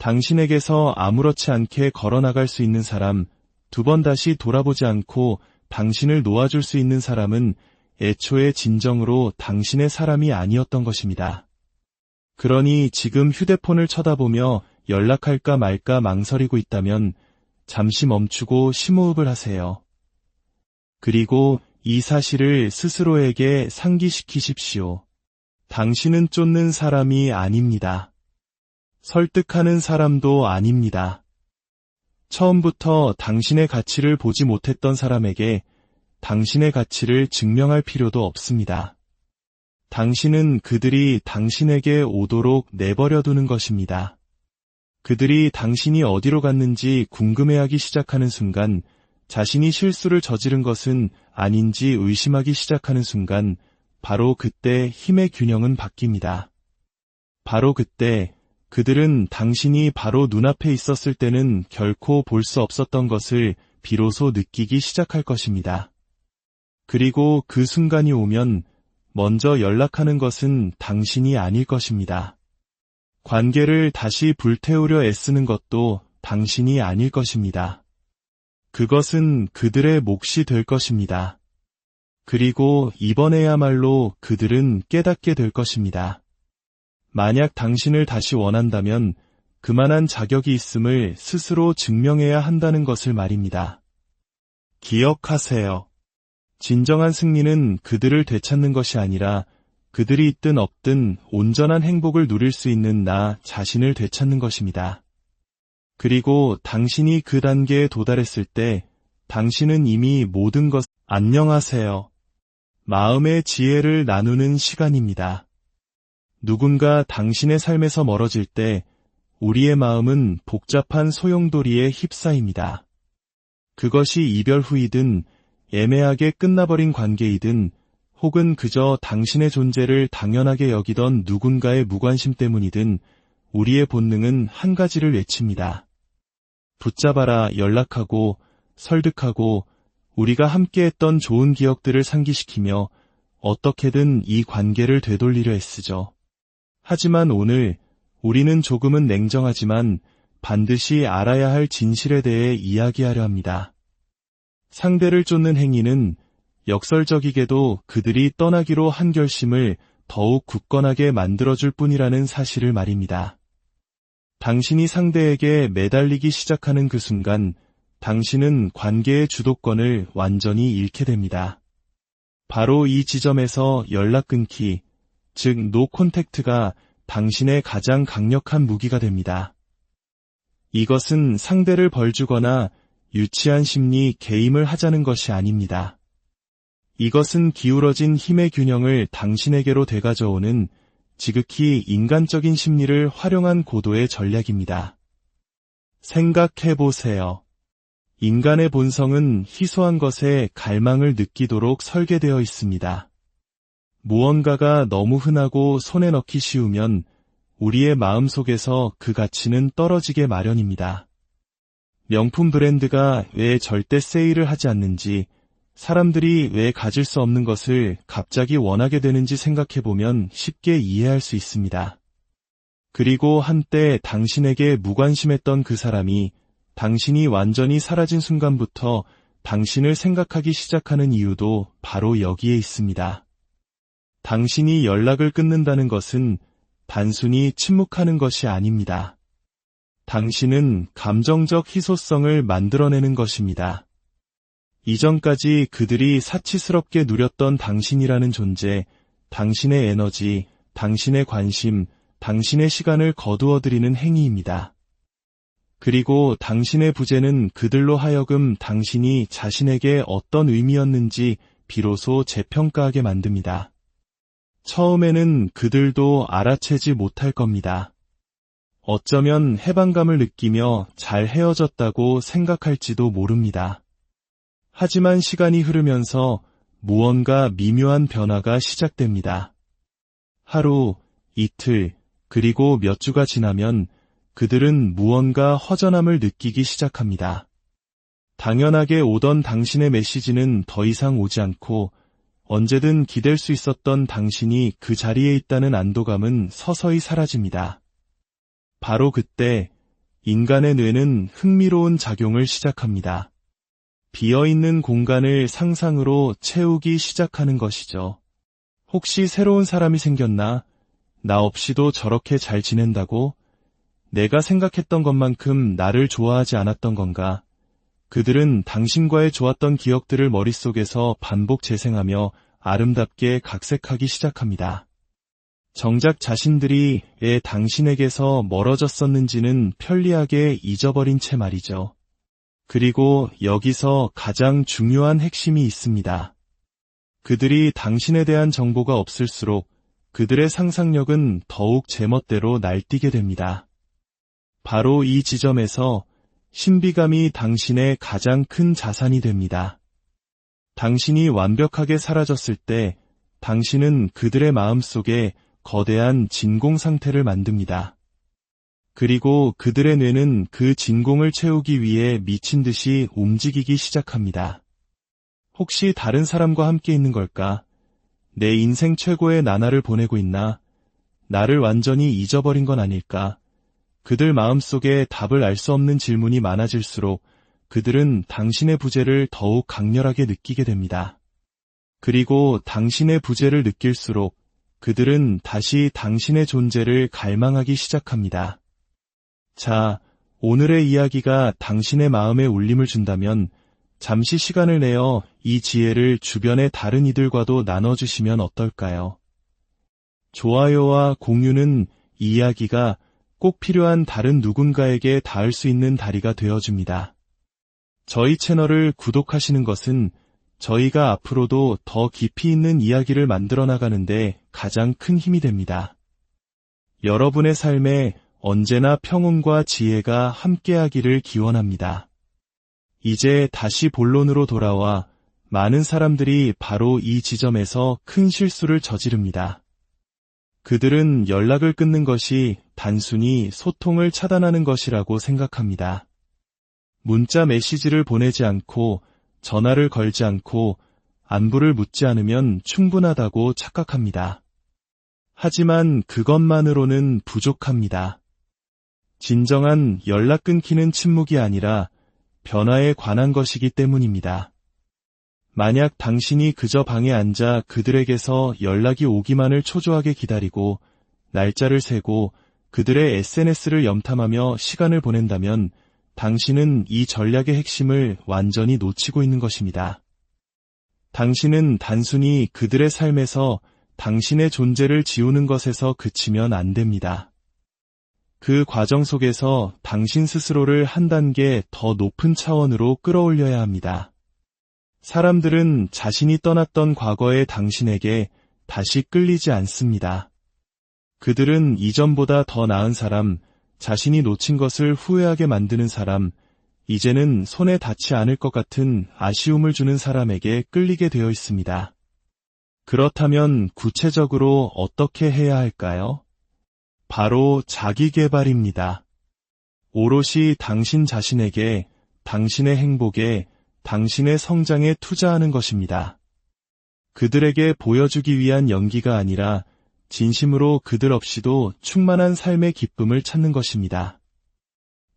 당신에게서 아무렇지 않게 걸어나갈 수 있는 사람, 두 번 다시 돌아보지 않고 당신을 놓아줄 수 있는 사람은 애초에 진정으로 당신의 사람이 아니었던 것입니다. 그러니 지금 휴대폰을 쳐다보며 연락할까 말까 망설이고 있다면 잠시 멈추고 심호흡을 하세요. 그리고 이 사실을 스스로에게 상기시키십시오. 당신은 쫓는 사람이 아닙니다. 설득하는 사람도 아닙니다. 처음부터 당신의 가치를 보지 못했던 사람에게 당신의 가치를 증명할 필요도 없습니다. 당신은 그들이 당신에게 오도록 내버려 두는 것입니다. 그들이 당신이 어디로 갔는지 궁금해하기 시작하는 순간, 자신이 실수를 저지른 것은 아닌지 의심하기 시작하는 순간, 바로 그때 힘의 균형은 바뀝니다. 바로 그때 그들은 당신이 바로 눈앞에 있었을 때는 결코 볼 수 없었던 것을 비로소 느끼기 시작할 것입니다. 그리고 그 순간이 오면 먼저 연락하는 것은 당신이 아닐 것입니다. 관계를 다시 불태우려 애쓰는 것도 당신이 아닐 것입니다. 그것은 그들의 몫이 될 것입니다. 그리고 이번에야말로 그들은 깨닫게 될 것입니다. 만약 당신을 다시 원한다면 그만한 자격이 있음을 스스로 증명해야 한다는 것을 말입니다. 기억하세요. 진정한 승리는 그들을 되찾는 것이 아니라 그들이 있든 없든 온전한 행복을 누릴 수 있는 나 자신을 되찾는 것입니다. 그리고 당신이 그 단계에 도달했을 때 당신은 이미 모든 것. 안녕하세요. 마음의 지혜를 나누는 시간입니다. 누군가 당신의 삶에서 멀어질 때 우리의 마음은 복잡한 소용돌이에 휩싸입니다. 그것이 이별 후이든 애매하게 끝나버린 관계이든 혹은 그저 당신의 존재를 당연하게 여기던 누군가의 무관심 때문이든 우리의 본능은 한 가지를 외칩니다. 붙잡아라, 연락하고 설득하고 우리가 함께했던 좋은 기억들을 상기시키며 어떻게든 이 관계를 되돌리려 애쓰죠. 하지만 오늘 우리는 조금은 냉정하지만 반드시 알아야 할 진실에 대해 이야기하려 합니다. 상대를 쫓는 행위는 역설적이게도 그들이 떠나기로 한 결심을 더욱 굳건하게 만들어줄 뿐이라는 사실을 말입니다. 당신이 상대에게 매달리기 시작하는 그 순간 당신은 관계의 주도권을 완전히 잃게 됩니다. 바로 이 지점에서 연락 끊기, 즉 노 콘택트가 당신의 가장 강력한 무기가 됩니다. 이것은 상대를 벌주거나 유치한 심리 개임을 하자는 것이 아닙니다. 이것은 기울어진 힘의 균형을 당신에게로 되가져오는 지극히 인간적인 심리를 활용한 고도의 전략입니다. 생각해보세요. 인간의 본성은 희소한 것에 갈망을 느끼도록 설계되어 있습니다. 무언가가 너무 흔하고 손에 넣기 쉬우면 우리의 마음속에서 그 가치는 떨어지게 마련입니다. 명품 브랜드가 왜 절대 세일을 하지 않는지, 사람들이 왜 가질 수 없는 것을 갑자기 원하게 되는지 생각해보면 쉽게 이해할 수 있습니다. 그리고 한때 당신에게 무관심했던 그 사람이 당신이 완전히 사라진 순간부터 당신을 생각하기 시작하는 이유도 바로 여기에 있습니다. 당신이 연락을 끊는다는 것은 단순히 침묵하는 것이 아닙니다. 당신은 감정적 희소성을 만들어내는 것입니다. 이전까지 그들이 사치스럽게 누렸던 당신이라는 존재, 당신의 에너지, 당신의 관심, 당신의 시간을 거두어들이는 행위입니다. 그리고 당신의 부재는 그들로 하여금 당신이 자신에게 어떤 의미였는지 비로소 재평가하게 만듭니다. 처음에는 그들도 알아채지 못할 겁니다. 어쩌면 해방감을 느끼며 잘 헤어졌다고 생각할지도 모릅니다. 하지만 시간이 흐르면서 무언가 미묘한 변화가 시작됩니다. 하루, 이틀, 그리고 몇 주가 지나면 그들은 무언가 허전함을 느끼기 시작합니다. 당연하게 오던 당신의 메시지는 더 이상 오지 않고 언제든 기댈 수 있었던 당신이 그 자리에 있다는 안도감은 서서히 사라집니다. 바로 그때 인간의 뇌는 흥미로운 작용을 시작합니다. 비어있는 공간을 상상으로 채우기 시작하는 것이죠. 혹시 새로운 사람이 생겼나? 나 없이도 저렇게 잘 지낸다고? 내가 생각했던 것만큼 나를 좋아하지 않았던 건가? 그들은 당신과의 좋았던 기억들을 머릿속에서 반복 재생하며 아름답게 각색하기 시작합니다. 정작 자신들이 왜 당신에게서 멀어졌었는지는 편리하게 잊어버린 채 말이죠. 그리고 여기서 가장 중요한 핵심이 있습니다. 그들이 당신에 대한 정보가 없을수록 그들의 상상력은 더욱 제멋대로 날뛰게 됩니다. 바로 이 지점에서 신비감이 당신의 가장 큰 자산이 됩니다. 당신이 완벽하게 사라졌을 때 당신은 그들의 마음속에 거대한 진공 상태를 만듭니다. 그리고 그들의 뇌는 그 진공을 채우기 위해 미친 듯이 움직이기 시작합니다. 혹시 다른 사람과 함께 있는 걸까? 내 인생 최고의 나날을 보내고 있나? 나를 완전히 잊어버린 건 아닐까? 그들 마음속에 답을 알 수 없는 질문이 많아질수록 그들은 당신의 부재를 더욱 강렬하게 느끼게 됩니다. 그리고 당신의 부재를 느낄수록 그들은 다시 당신의 존재를 갈망하기 시작합니다. 자, 오늘의 이야기가 당신의 마음에 울림을 준다면 잠시 시간을 내어 이 지혜를 주변의 다른 이들과도 나눠주시면 어떨까요? 좋아요와 공유는 이 이야기가 꼭 필요한 다른 누군가에게 닿을 수 있는 다리가 되어줍니다. 저희 채널을 구독하시는 것은 저희가 앞으로도 더 깊이 있는 이야기를 만들어 나가는데 가장 큰 힘이 됩니다. 여러분의 삶에 언제나 평온과 지혜가 함께하기를 기원합니다. 이제 다시 본론으로 돌아와 많은 사람들이 바로 이 지점에서 큰 실수를 저지릅니다. 그들은 연락을 끊는 것이 단순히 소통을 차단하는 것이라고 생각합니다. 문자 메시지를 보내지 않고 전화를 걸지 않고 안부를 묻지 않으면 충분하다고 착각합니다. 하지만 그것만으로는 부족합니다. 진정한 연락 끊기는 침묵이 아니라 변화에 관한 것이기 때문입니다. 만약 당신이 그저 방에 앉아 그들에게서 연락이 오기만을 초조하게 기다리고 날짜를 세고 그들의 SNS를 염탐하며 시간을 보낸다면 당신은 이 전략의 핵심을 완전히 놓치고 있는 것입니다. 당신은 단순히 그들의 삶에서 당신의 존재를 지우는 것에서 그치면 안 됩니다. 그 과정 속에서 당신 스스로를 한 단계 더 높은 차원으로 끌어올려야 합니다. 사람들은 자신이 떠났던 과거의 당신에게 다시 끌리지 않습니다. 그들은 이전보다 더 나은 사람, 자신이 놓친 것을 후회하게 만드는 사람, 이제는 손에 닿지 않을 것 같은 아쉬움을 주는 사람에게 끌리게 되어 있습니다. 그렇다면 구체적으로 어떻게 해야 할까요? 바로 자기계발입니다. 오롯이 당신 자신에게, 당신의 행복에, 당신의 성장에 투자하는 것입니다. 그들에게 보여주기 위한 연기가 아니라 진심으로 그들 없이도 충만한 삶의 기쁨을 찾는 것입니다.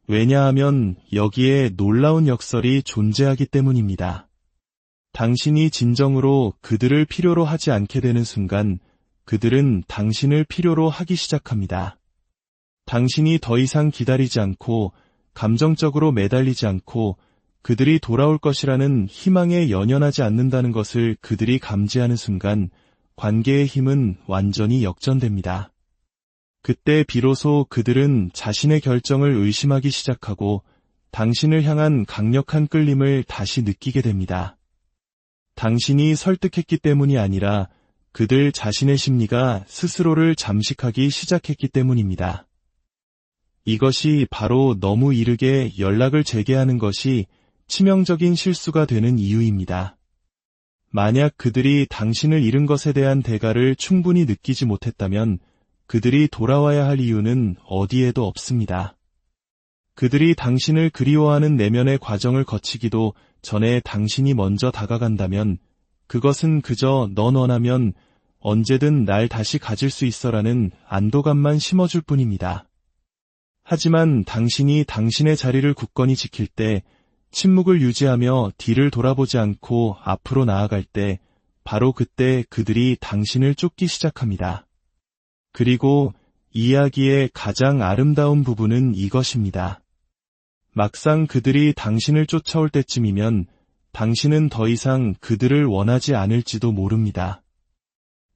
왜냐하면 여기에 놀라운 역설이 존재하기 때문입니다. 당신이 진정으로 그들을 필요로 하지 않게 되는 순간 그들은 당신을 필요로 하기 시작합니다. 당신이 더 이상 기다리지 않고 감정적으로 매달리지 않고 그들이 돌아올 것이라는 희망에 연연하지 않는다는 것을 그들이 감지하는 순간 관계의 힘은 완전히 역전됩니다. 그때 비로소 그들은 자신의 결정을 의심하기 시작하고 당신을 향한 강력한 끌림을 다시 느끼게 됩니다. 당신이 설득했기 때문이 아니라 그들 자신의 심리가 스스로를 잠식하기 시작했기 때문입니다. 이것이 바로 너무 이르게 연락을 재개하는 것이 치명적인 실수가 되는 이유입니다. 만약 그들이 당신을 잃은 것에 대한 대가를 충분히 느끼지 못했다면 그들이 돌아와야 할 이유는 어디에도 없습니다. 그들이 당신을 그리워하는 내면의 과정을 거치기도 전에 당신이 먼저 다가간다면 그것은 그저 넌 원하면 언제든 날 다시 가질 수 있어라는 안도감만 심어줄 뿐입니다. 하지만 당신이 당신의 자리를 굳건히 지킬 때, 침묵을 유지하며 뒤를 돌아보지 않고 앞으로 나아갈 때, 바로 그때 그들이 당신을 쫓기 시작합니다. 그리고 이 이야기의 가장 아름다운 부분은 이것입니다. 막상 그들이 당신을 쫓아올 때쯤이면 당신은 더 이상 그들을 원하지 않을지도 모릅니다.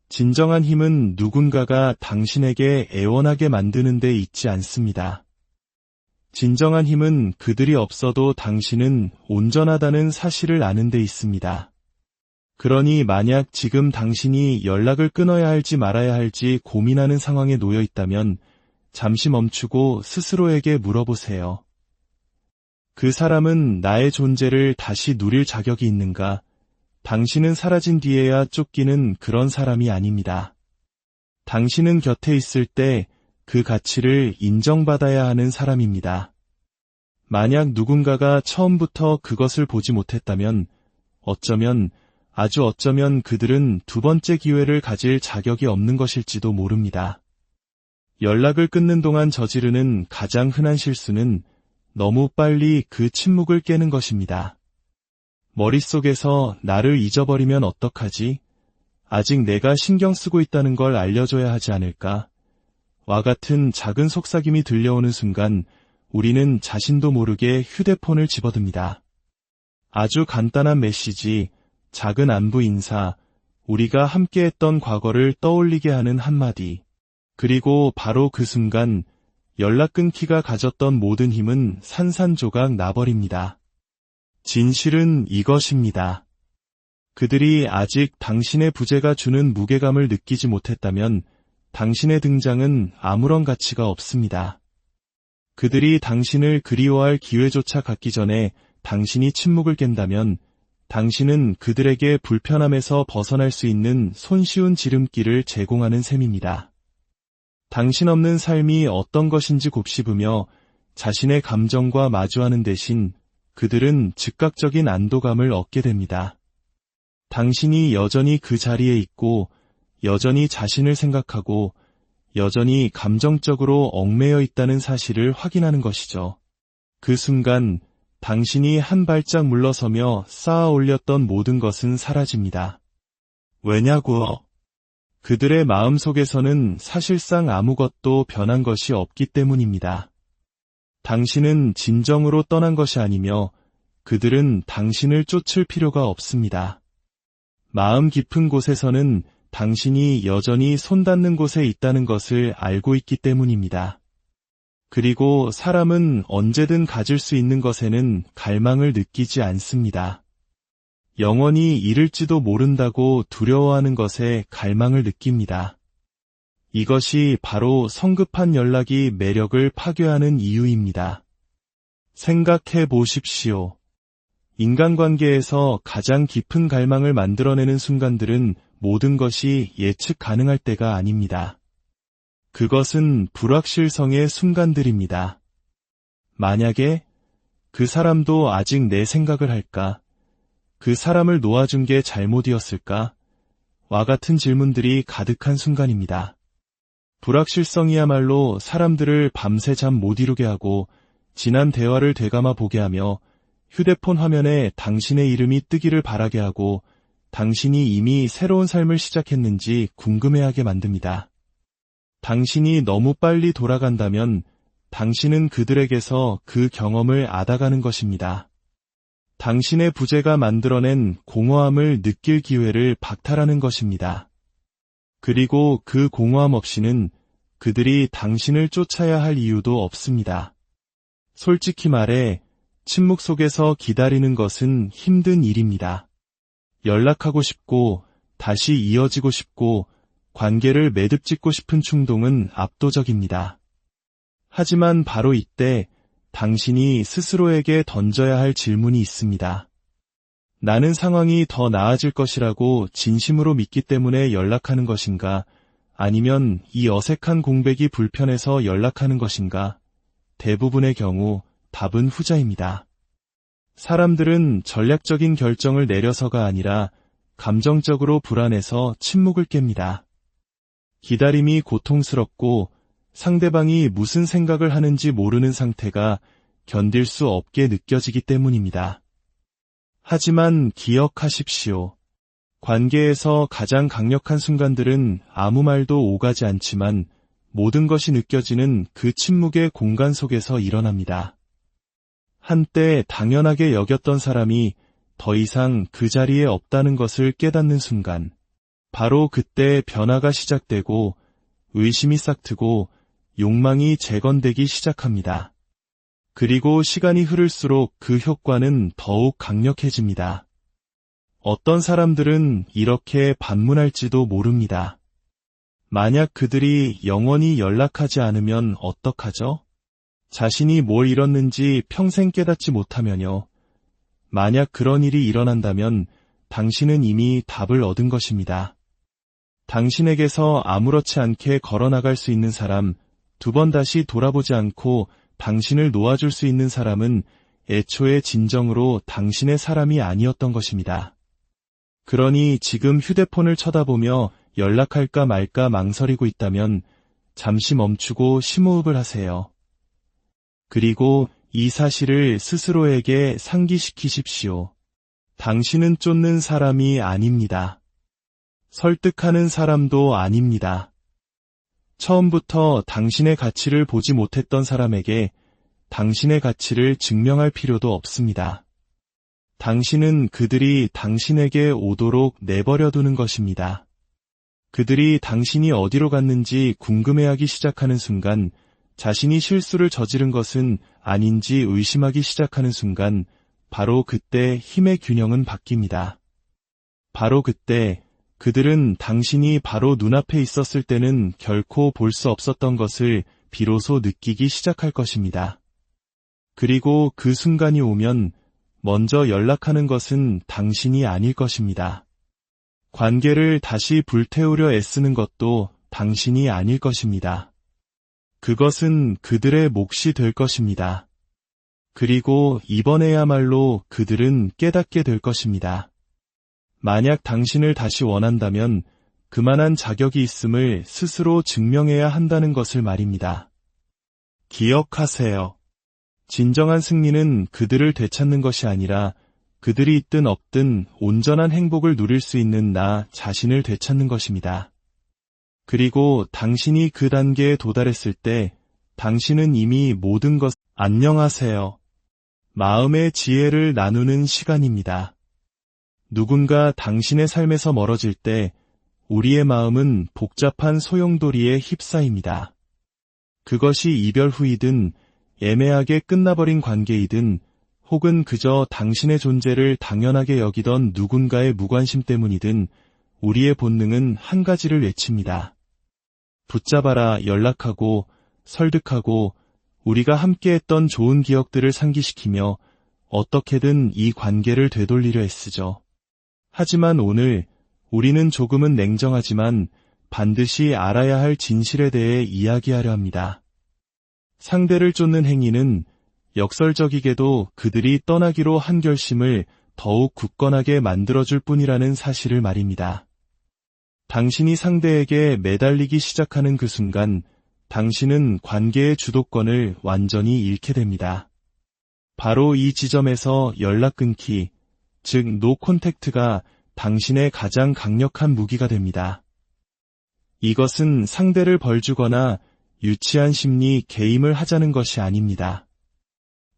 진정한 힘은 누군가가 당신에게 애원하게 만드는 데 있지 않습니다. 진정한 힘은 그들이 없어도 당신은 온전하다는 사실을 아는 데 있습니다. 그러니 만약 지금 당신이 연락을 끊어야 할지 말아야 할지 고민하는 상황에 놓여 있다면 잠시 멈추고 스스로에게 물어보세요. 그 사람은 나의 존재를 다시 누릴 자격이 있는가? 당신은 사라진 뒤에야 쫓기는 그런 사람이 아닙니다. 당신은 곁에 있을 때 그 가치를 인정받아야 하는 사람입니다. 만약 누군가가 처음부터 그것을 보지 못했다면 아주 어쩌면 그들은 두 번째 기회를 가질 자격이 없는 것일지도 모릅니다. 연락을 끊는 동안 저지르는 가장 흔한 실수는 너무 빨리 그 침묵을 깨는 것입니다. 머릿속에서 나를 잊어버리면 어떡하지? 아직 내가 신경 쓰고 있다는 걸 알려줘야 하지 않을까? 와 같은 작은 속삭임이 들려오는 순간 우리는 자신도 모르게 휴대폰을 집어듭니다. 아주 간단한 메시지, 작은 안부 인사, 우리가 함께했던 과거를 떠올리게 하는 한마디. 그리고 바로 그 순간 연락 끊기가 가졌던 모든 힘은 산산조각 나버립니다. 진실은 이것입니다. 그들이 아직 당신의 부재가 주는 무게감을 느끼지 못했다면 당신의 등장은 아무런 가치가 없습니다. 그들이 당신을 그리워할 기회조차 갖기 전에 당신이 침묵을 깬다면 당신은 그들에게 불편함에서 벗어날 수 있는 손쉬운 지름길을 제공하는 셈입니다. 당신 없는 삶이 어떤 것인지 곱씹으며 자신의 감정과 마주하는 대신 그들은 즉각적인 안도감을 얻게 됩니다. 당신이 여전히 그 자리에 있고 여전히 자신을 생각하고 여전히 감정적으로 얽매여 있다는 사실을 확인하는 것이죠. 그 순간 당신이 한 발짝 물러서며 쌓아 올렸던 모든 것은 사라집니다. 왜냐고? 그들의 마음속에서는 사실상 아무것도 변한 것이 없기 때문입니다. 당신은 진정으로 떠난 것이 아니며 그들은 당신을 쫓을 필요가 없습니다. 마음 깊은 곳에서는 당신이 여전히 손닿는 곳에 있다는 것을 알고 있기 때문입니다. 그리고 사람은 언제든 가질 수 있는 것에는 갈망을 느끼지 않습니다. 영원히 잃을지도 모른다고 두려워하는 것에 갈망을 느낍니다. 이것이 바로 성급한 연락이 매력을 파괴하는 이유입니다. 생각해 보십시오. 인간관계에서 가장 깊은 갈망을 만들어내는 순간들은 모든 것이 예측 가능할 때가 아닙니다. 그것은 불확실성의 순간들입니다. 만약에 그 사람도 아직 내 생각을 할까? 그 사람을 놓아준 게 잘못이었을까? 와 같은 질문들이 가득한 순간입니다. 불확실성이야말로 사람들을 밤새 잠 못 이루게 하고 지난 대화를 되감아 보게 하며 휴대폰 화면에 당신의 이름이 뜨기를 바라게 하고 당신이 이미 새로운 삶을 시작했는지 궁금해하게 만듭니다. 당신이 너무 빨리 돌아간다면 당신은 그들에게서 그 경험을 앗아가는 것입니다. 당신의 부재가 만들어낸 공허함을 느낄 기회를 박탈하는 것입니다. 그리고 그 공허함 없이는 그들이 당신을 쫓아야 할 이유도 없습니다. 솔직히 말해 침묵 속에서 기다리는 것은 힘든 일입니다. 연락하고 싶고 다시 이어지고 싶고 관계를 매듭짓고 싶은 충동은 압도적입니다. 하지만 바로 이때 당신이 스스로에게 던져야 할 질문이 있습니다. 나는 상황이 더 나아질 것이라고 진심으로 믿기 때문에 연락하는 것인가? 아니면 이 어색한 공백이 불편해서 연락하는 것인가? 대부분의 경우 답은 후자입니다. 사람들은 전략적인 결정을 내려서가 아니라 감정적으로 불안해서 침묵을 깹니다. 기다림이 고통스럽고 상대방이 무슨 생각을 하는지 모르는 상태가 견딜 수 없게 느껴지기 때문입니다. 하지만 기억하십시오. 관계에서 가장 강력한 순간들은 아무 말도 오가지 않지만 모든 것이 느껴지는 그 침묵의 공간 속에서 일어납니다. 한때 당연하게 여겼던 사람이 더 이상 그 자리에 없다는 것을 깨닫는 순간, 바로 그때 변화가 시작되고 의심이 싹트고 욕망이 재건되기 시작합니다. 그리고 시간이 흐를수록 그 효과는 더욱 강력해집니다. 어떤 사람들은 이렇게 반문할지도 모릅니다. 만약 그들이 영원히 연락하지 않으면 어떡하죠? 자신이 뭘 잃었는지 평생 깨닫지 못하면요. 만약 그런 일이 일어난다면 당신은 이미 답을 얻은 것입니다. 당신에게서 아무렇지 않게 걸어나갈 수 있는 사람, 두 번 다시 돌아보지 않고 당신을 놓아줄 수 있는 사람은 애초에 진정으로 당신의 사람이 아니었던 것입니다. 그러니 지금 휴대폰을 쳐다보며 연락할까 말까 망설이고 있다면 잠시 멈추고 심호흡을 하세요. 그리고 이 사실을 스스로에게 상기시키십시오. 당신은 쫓는 사람이 아닙니다. 설득하는 사람도 아닙니다. 처음부터 당신의 가치를 보지 못했던 사람에게 당신의 가치를 증명할 필요도 없습니다. 당신은 그들이 당신에게 오도록 내버려두는 것입니다. 그들이 당신이 어디로 갔는지 궁금해하기 시작하는 순간, 자신이 실수를 저지른 것은 아닌지 의심하기 시작하는 순간, 바로 그때 힘의 균형은 바뀝니다. 바로 그때 그들은 당신이 바로 눈앞에 있었을 때는 결코 볼 수 없었던 것을 비로소 느끼기 시작할 것입니다. 그리고 그 순간이 오면 먼저 연락하는 것은 당신이 아닐 것입니다. 관계를 다시 불태우려 애쓰는 것도 당신이 아닐 것입니다. 그것은 그들의 몫이 될 것입니다. 그리고 이번에야말로 그들은 깨닫게 될 것입니다. 만약 당신을 다시 원한다면 그만한 자격이 있음을 스스로 증명해야 한다는 것을 말입니다. 기억하세요. 진정한 승리는 그들을 되찾는 것이 아니라 그들이 있든 없든 온전한 행복을 누릴 수 있는 나 자신을 되찾는 것입니다. 그리고 당신이 그 단계에 도달했을 때 당신은 이미 모든 것. 안녕하세요. 마음의 지혜를 나누는 시간입니다. 누군가 당신의 삶에서 멀어질 때 우리의 마음은 복잡한 소용돌이에 휩싸입니다. 그것이 이별 후이든 애매하게 끝나버린 관계이든 혹은 그저 당신의 존재를 당연하게 여기던 누군가의 무관심 때문이든 우리의 본능은 한 가지를 외칩니다. 붙잡아라, 연락하고 설득하고 우리가 함께했던 좋은 기억들을 상기시키며 어떻게든 이 관계를 되돌리려 애쓰죠. 하지만 오늘 우리는 조금은 냉정하지만 반드시 알아야 할 진실에 대해 이야기하려 합니다. 상대를 쫓는 행위는 역설적이게도 그들이 떠나기로 한 결심을 더욱 굳건하게 만들어줄 뿐이라는 사실을 말입니다. 당신이 상대에게 매달리기 시작하는 그 순간 당신은 관계의 주도권을 완전히 잃게 됩니다. 바로 이 지점에서 연락 끊기, 즉 노 콘택트가 당신의 가장 강력한 무기가 됩니다. 이것은 상대를 벌주거나 유치한 심리 게임을 하자는 것이 아닙니다.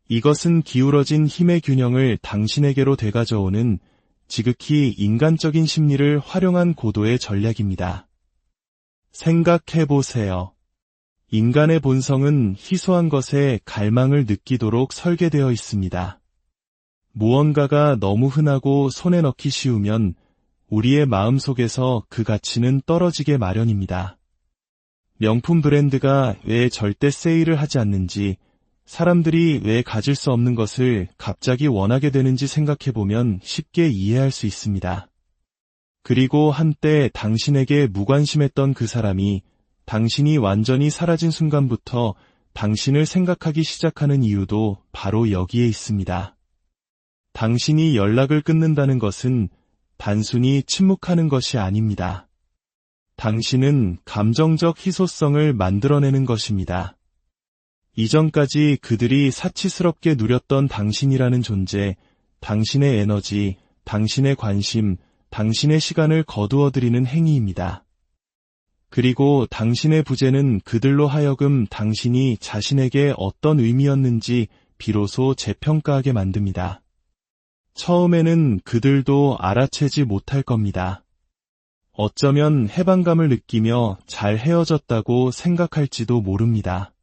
이것은 기울어진 힘의 균형을 당신에게로 되가져오는 지극히 인간적인 심리를 활용한 고도의 전략입니다. 생각해보세요. 인간의 본성은 희소한 것에 갈망을 느끼도록 설계되어 있습니다. 무언가가 너무 흔하고 손에 넣기 쉬우면 우리의 마음속에서 그 가치는 떨어지게 마련입니다. 명품 브랜드가 왜 절대 세일을 하지 않는지, 사람들이 왜 가질 수 없는 것을 갑자기 원하게 되는지 생각해보면 쉽게 이해할 수 있습니다. 그리고 한때 당신에게 무관심했던 그 사람이 당신이 완전히 사라진 순간부터 당신을 생각하기 시작하는 이유도 바로 여기에 있습니다. 당신이 연락을 끊는다는 것은 단순히 침묵하는 것이 아닙니다. 당신은 감정적 희소성을 만들어내는 것입니다. 이전까지 그들이 사치스럽게 누렸던 당신이라는 존재, 당신의 에너지, 당신의 관심, 당신의 시간을 거두어들이는 행위입니다. 그리고 당신의 부재는 그들로 하여금 당신이 자신에게 어떤 의미였는지 비로소 재평가하게 만듭니다. 처음에는 그들도 알아채지 못할 겁니다. 어쩌면 해방감을 느끼며 잘 헤어졌다고 생각할지도 모릅니다.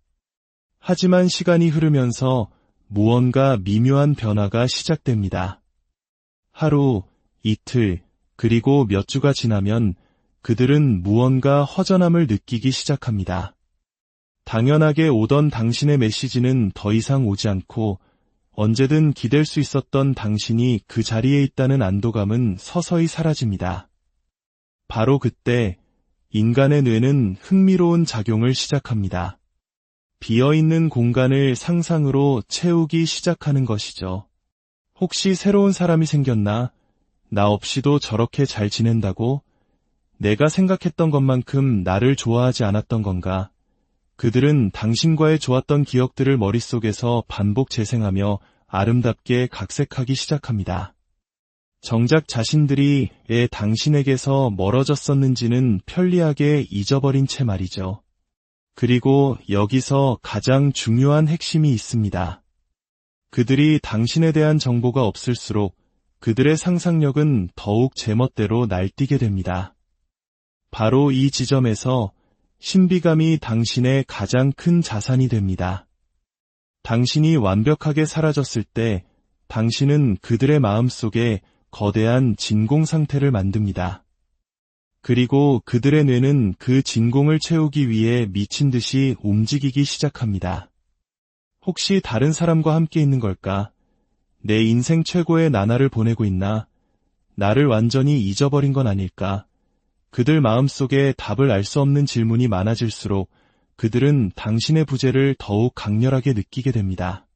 하지만 시간이 흐르면서 무언가 미묘한 변화가 시작됩니다. 하루, 이틀, 그리고 몇 주가 지나면 그들은 무언가 허전함을 느끼기 시작합니다. 당연하게 오던 당신의 메시지는 더 이상 오지 않고 언제든 기댈 수 있었던 당신이 그 자리에 있다는 안도감은 서서히 사라집니다. 바로 그때 인간의 뇌는 흥미로운 작용을 시작합니다. 비어있는 공간을 상상으로 채우기 시작하는 것이죠. 혹시 새로운 사람이 생겼나? 나 없이도 저렇게 잘 지낸다고? 내가 생각했던 것만큼 나를 좋아하지 않았던 건가? 그들은 당신과의 좋았던 기억들을 머릿속에서 반복 재생하며 아름답게 각색하기 시작합니다. 정작 자신들이 왜 당신에게서 멀어졌었는지는 편리하게 잊어버린 채 말이죠. 그리고 여기서 가장 중요한 핵심이 있습니다. 그들이 당신에 대한 정보가 없을수록 그들의 상상력은 더욱 제멋대로 날뛰게 됩니다. 바로 이 지점에서 신비감이 당신의 가장 큰 자산이 됩니다. 당신이 완벽하게 사라졌을 때 당신은 그들의 마음속에 거대한 진공 상태를 만듭니다. 그리고 그들의 뇌는 그 진공을 채우기 위해 미친 듯이 움직이기 시작합니다. 혹시 다른 사람과 함께 있는 걸까? 내 인생 최고의 나날을 보내고 있나? 나를 완전히 잊어버린 건 아닐까? 그들 마음속에 답을 알 수 없는 질문이 많아질수록 그들은 당신의 부재를 더욱 강렬하게 느끼게 됩니다.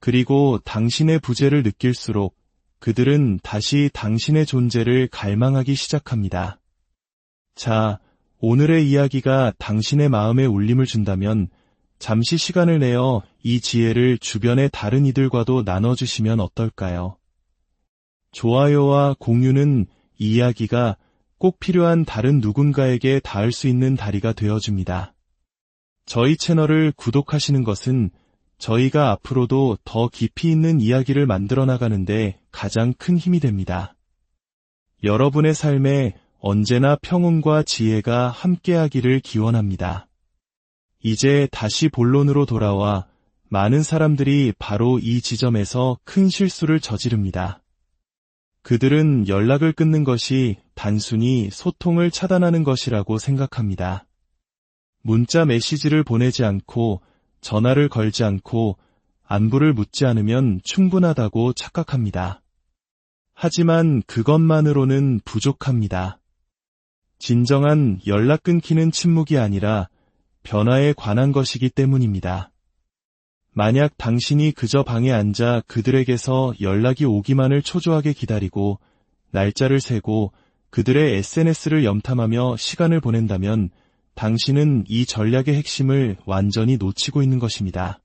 그리고 당신의 부재를 느낄수록 그들은 다시 당신의 존재를 갈망하기 시작합니다. 자, 오늘의 이야기가 당신의 마음에 울림을 준다면 잠시 시간을 내어 이 지혜를 주변의 다른 이들과도 나눠주시면 어떨까요? 좋아요와 공유는 이 이야기가 꼭 필요한 다른 누군가에게 닿을 수 있는 다리가 되어줍니다. 저희 채널을 구독하시는 것은 저희가 앞으로도 더 깊이 있는 이야기를 만들어 나가는데 가장 큰 힘이 됩니다. 여러분의 삶에 언제나 평온과 지혜가 함께하기를 기원합니다. 이제 다시 본론으로 돌아와 많은 사람들이 바로 이 지점에서 큰 실수를 저지릅니다. 그들은 연락을 끊는 것이 단순히 소통을 차단하는 것이라고 생각합니다. 문자 메시지를 보내지 않고 전화를 걸지 않고 안부를 묻지 않으면 충분하다고 착각합니다. 하지만 그것만으로는 부족합니다. 진정한 연락 끊기는 침묵이 아니라 변화에 관한 것이기 때문입니다. 만약 당신이 그저 방에 앉아 그들에게서 연락이 오기만을 초조하게 기다리고 날짜를 세고 그들의 SNS를 염탐하며 시간을 보낸다면 당신은 이 전략의 핵심을 완전히 놓치고 있는 것입니다.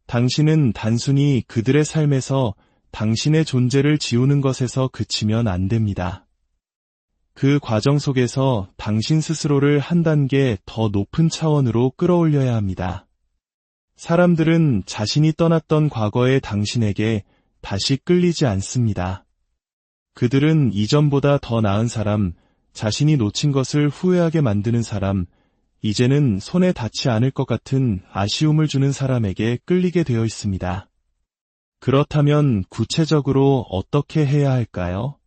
당신은 단순히 그들의 삶에서 당신의 존재를 지우는 것에서 그치면 안 됩니다. 그 과정 속에서 당신 스스로를 한 단계 더 높은 차원으로 끌어올려야 합니다. 사람들은 자신이 떠났던 과거의 당신에게 다시 끌리지 않습니다. 그들은 이전보다 더 나은 사람, 자신이 놓친 것을 후회하게 만드는 사람, 이제는 손에 닿지 않을 것 같은 아쉬움을 주는 사람에게 끌리게 되어 있습니다. 그렇다면 구체적으로 어떻게 해야 할까요?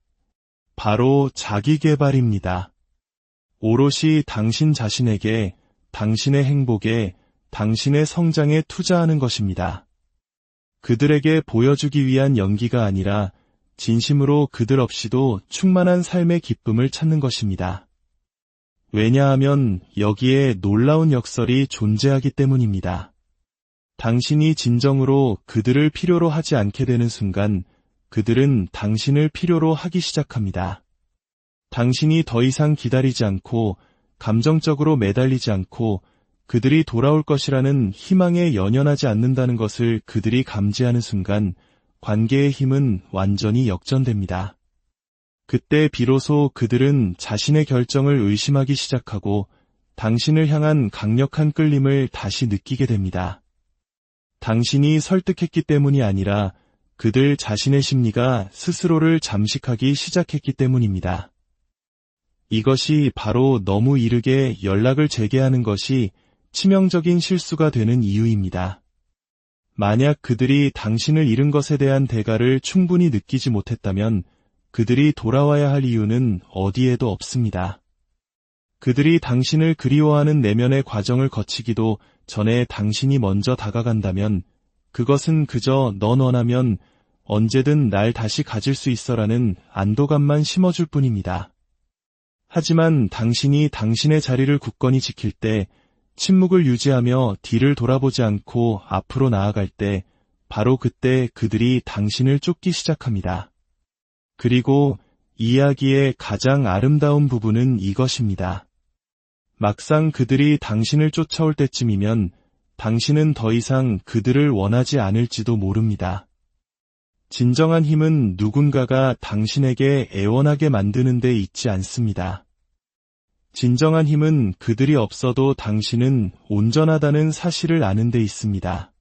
바로 자기계발입니다. 오롯이 당신 자신에게, 당신의 행복에, 당신의 성장에 투자하는 것입니다. 그들에게 보여주기 위한 연기가 아니라 진심으로 그들 없이도 충만한 삶의 기쁨을 찾는 것입니다. 왜냐하면 여기에 놀라운 역설이 존재하기 때문입니다. 당신이 진정으로 그들을 필요로 하지 않게 되는 순간 그들은 당신을 필요로 하기 시작합니다. 당신이 더 이상 기다리지 않고 감정적으로 매달리지 않고 그들이 돌아올 것이라는 희망에 연연하지 않는다는 것을 그들이 감지하는 순간 관계의 힘은 완전히 역전됩니다. 그때 비로소 그들은 자신의 결정을 의심하기 시작하고 당신을 향한 강력한 끌림을 다시 느끼게 됩니다. 당신이 설득했기 때문이 아니라 그들 자신의 심리가 스스로를 잠식하기 시작했기 때문입니다. 이것이 바로 너무 이르게 연락을 재개하는 것이 치명적인 실수가 되는 이유입니다. 만약 그들이 당신을 잃은 것에 대한 대가를 충분히 느끼지 못했다면 그들이 돌아와야 할 이유는 어디에도 없습니다. 그들이 당신을 그리워하는 내면의 과정을 거치기도 전에 당신이 먼저 다가간다면 그것은 그저 넌 원하면 언제든 날 다시 가질 수 있어라는 안도감만 심어줄 뿐입니다. 하지만 당신이 당신의 자리를 굳건히 지킬 때, 침묵을 유지하며 뒤를 돌아보지 않고 앞으로 나아갈 때, 바로 그때 그들이 당신을 쫓기 시작합니다. 그리고 이야기의 가장 아름다운 부분은 이것입니다. 막상 그들이 당신을 쫓아올 때쯤이면 당신은 더 이상 그들을 원하지 않을지도 모릅니다. 진정한 힘은 누군가가 당신에게 애원하게 만드는 데 있지 않습니다. 진정한 힘은 그들이 없어도 당신은 온전하다는 사실을 아는 데 있습니다.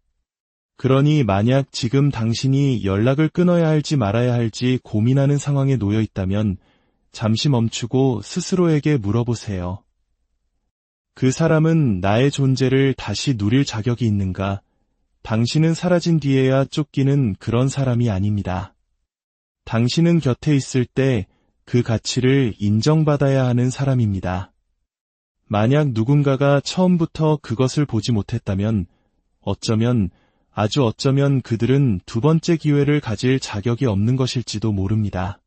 그러니 만약 지금 당신이 연락을 끊어야 할지 말아야 할지 고민하는 상황에 놓여 있다면 잠시 멈추고 스스로에게 물어보세요. 그 사람은 나의 존재를 다시 누릴 자격이 있는가? 당신은 사라진 뒤에야 쫓기는 그런 사람이 아닙니다. 당신은 곁에 있을 때 그 가치를 인정받아야 하는 사람입니다. 만약 누군가가 처음부터 그것을 보지 못했다면 어쩌면, 아주 어쩌면 그들은 두 번째 기회를 가질 자격이 없는 것일지도 모릅니다.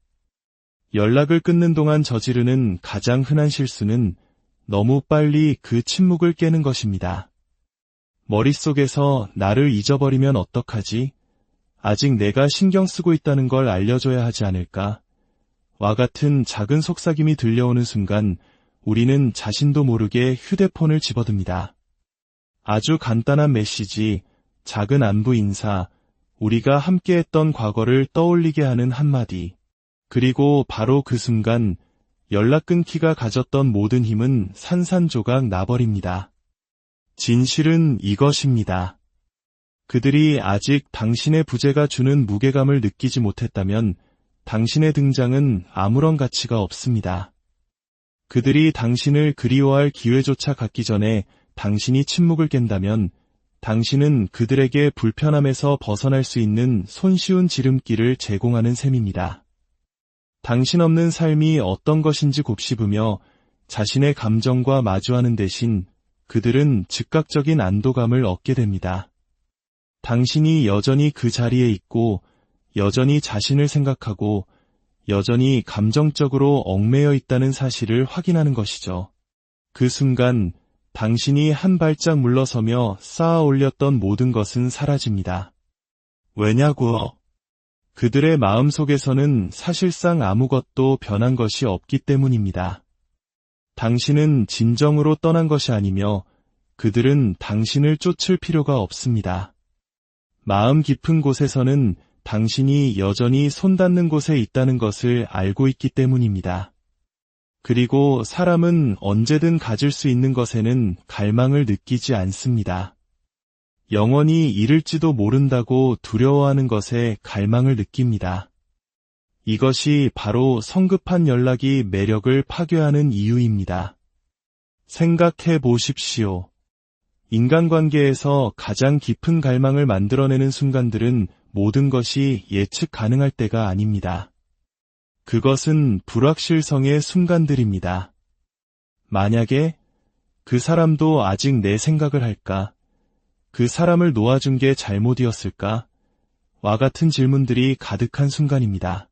연락을 끊는 동안 저지르는 가장 흔한 실수는 너무 빨리 그 침묵을 깨는 것입니다. 머릿속에서 나를 잊어버리면 어떡하지? 아직 내가 신경 쓰고 있다는 걸 알려줘야 하지 않을까? 와 같은 작은 속삭임이 들려오는 순간 우리는 자신도 모르게 휴대폰을 집어듭니다. 아주 간단한 메시지, 작은 안부 인사, 우리가 함께했던 과거를 떠올리게 하는 한마디. 그리고 바로 그 순간 연락 끊기가 가졌던 모든 힘은 산산조각 나버립니다. 진실은 이것입니다. 그들이 아직 당신의 부재가 주는 무게감을 느끼지 못했다면 당신의 등장은 아무런 가치가 없습니다. 그들이 당신을 그리워할 기회조차 갖기 전에 당신이 침묵을 깬다면 당신은 그들에게 불편함에서 벗어날 수 있는 손쉬운 지름길을 제공하는 셈입니다. 당신 없는 삶이 어떤 것인지 곱씹으며 자신의 감정과 마주하는 대신 그들은 즉각적인 안도감을 얻게 됩니다. 당신이 여전히 그 자리에 있고 여전히 자신을 생각하고 여전히 감정적으로 얽매여 있다는 사실을 확인하는 것이죠. 그 순간 당신이 한 발짝 물러서며 쌓아 올렸던 모든 것은 사라집니다. 왜냐고? 그들의 마음속에서는 사실상 아무것도 변한 것이 없기 때문입니다. 당신은 진정으로 떠난 것이 아니며 그들은 당신을 쫓을 필요가 없습니다. 마음 깊은 곳에서는 당신이 여전히 손닿는 곳에 있다는 것을 알고 있기 때문입니다. 그리고 사람은 언제든 가질 수 있는 것에는 갈망을 느끼지 않습니다. 영원히 잃을지도 모른다고 두려워하는 것에 갈망을 느낍니다. 이것이 바로 성급한 연락이 매력을 파괴하는 이유입니다. 생각해 보십시오. 인간관계에서 가장 깊은 갈망을 만들어내는 순간들은 모든 것이 예측 가능할 때가 아닙니다. 그것은 불확실성의 순간들입니다. 만약에 그 사람도 아직 내 생각을 할까? 그 사람을 놓아준 게 잘못이었을까? 와 같은 질문들이 가득한 순간입니다.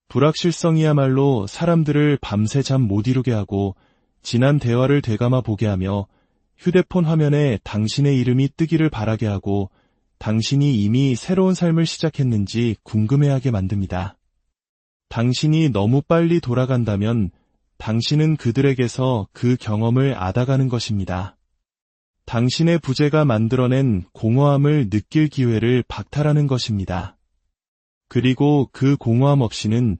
불확실성이야말로 사람들을 밤새 잠 못 이루게 하고 지난 대화를 되감아 보게 하며 휴대폰 화면에 당신의 이름이 뜨기를 바라게 하고 당신이 이미 새로운 삶을 시작했는지 궁금해하게 만듭니다. 당신이 너무 빨리 돌아간다면 당신은 그들에게서 그 경험을 앗아가는 것입니다. 당신의 부재가 만들어낸 공허함을 느낄 기회를 박탈하는 것입니다. 그리고 그 공허함 없이는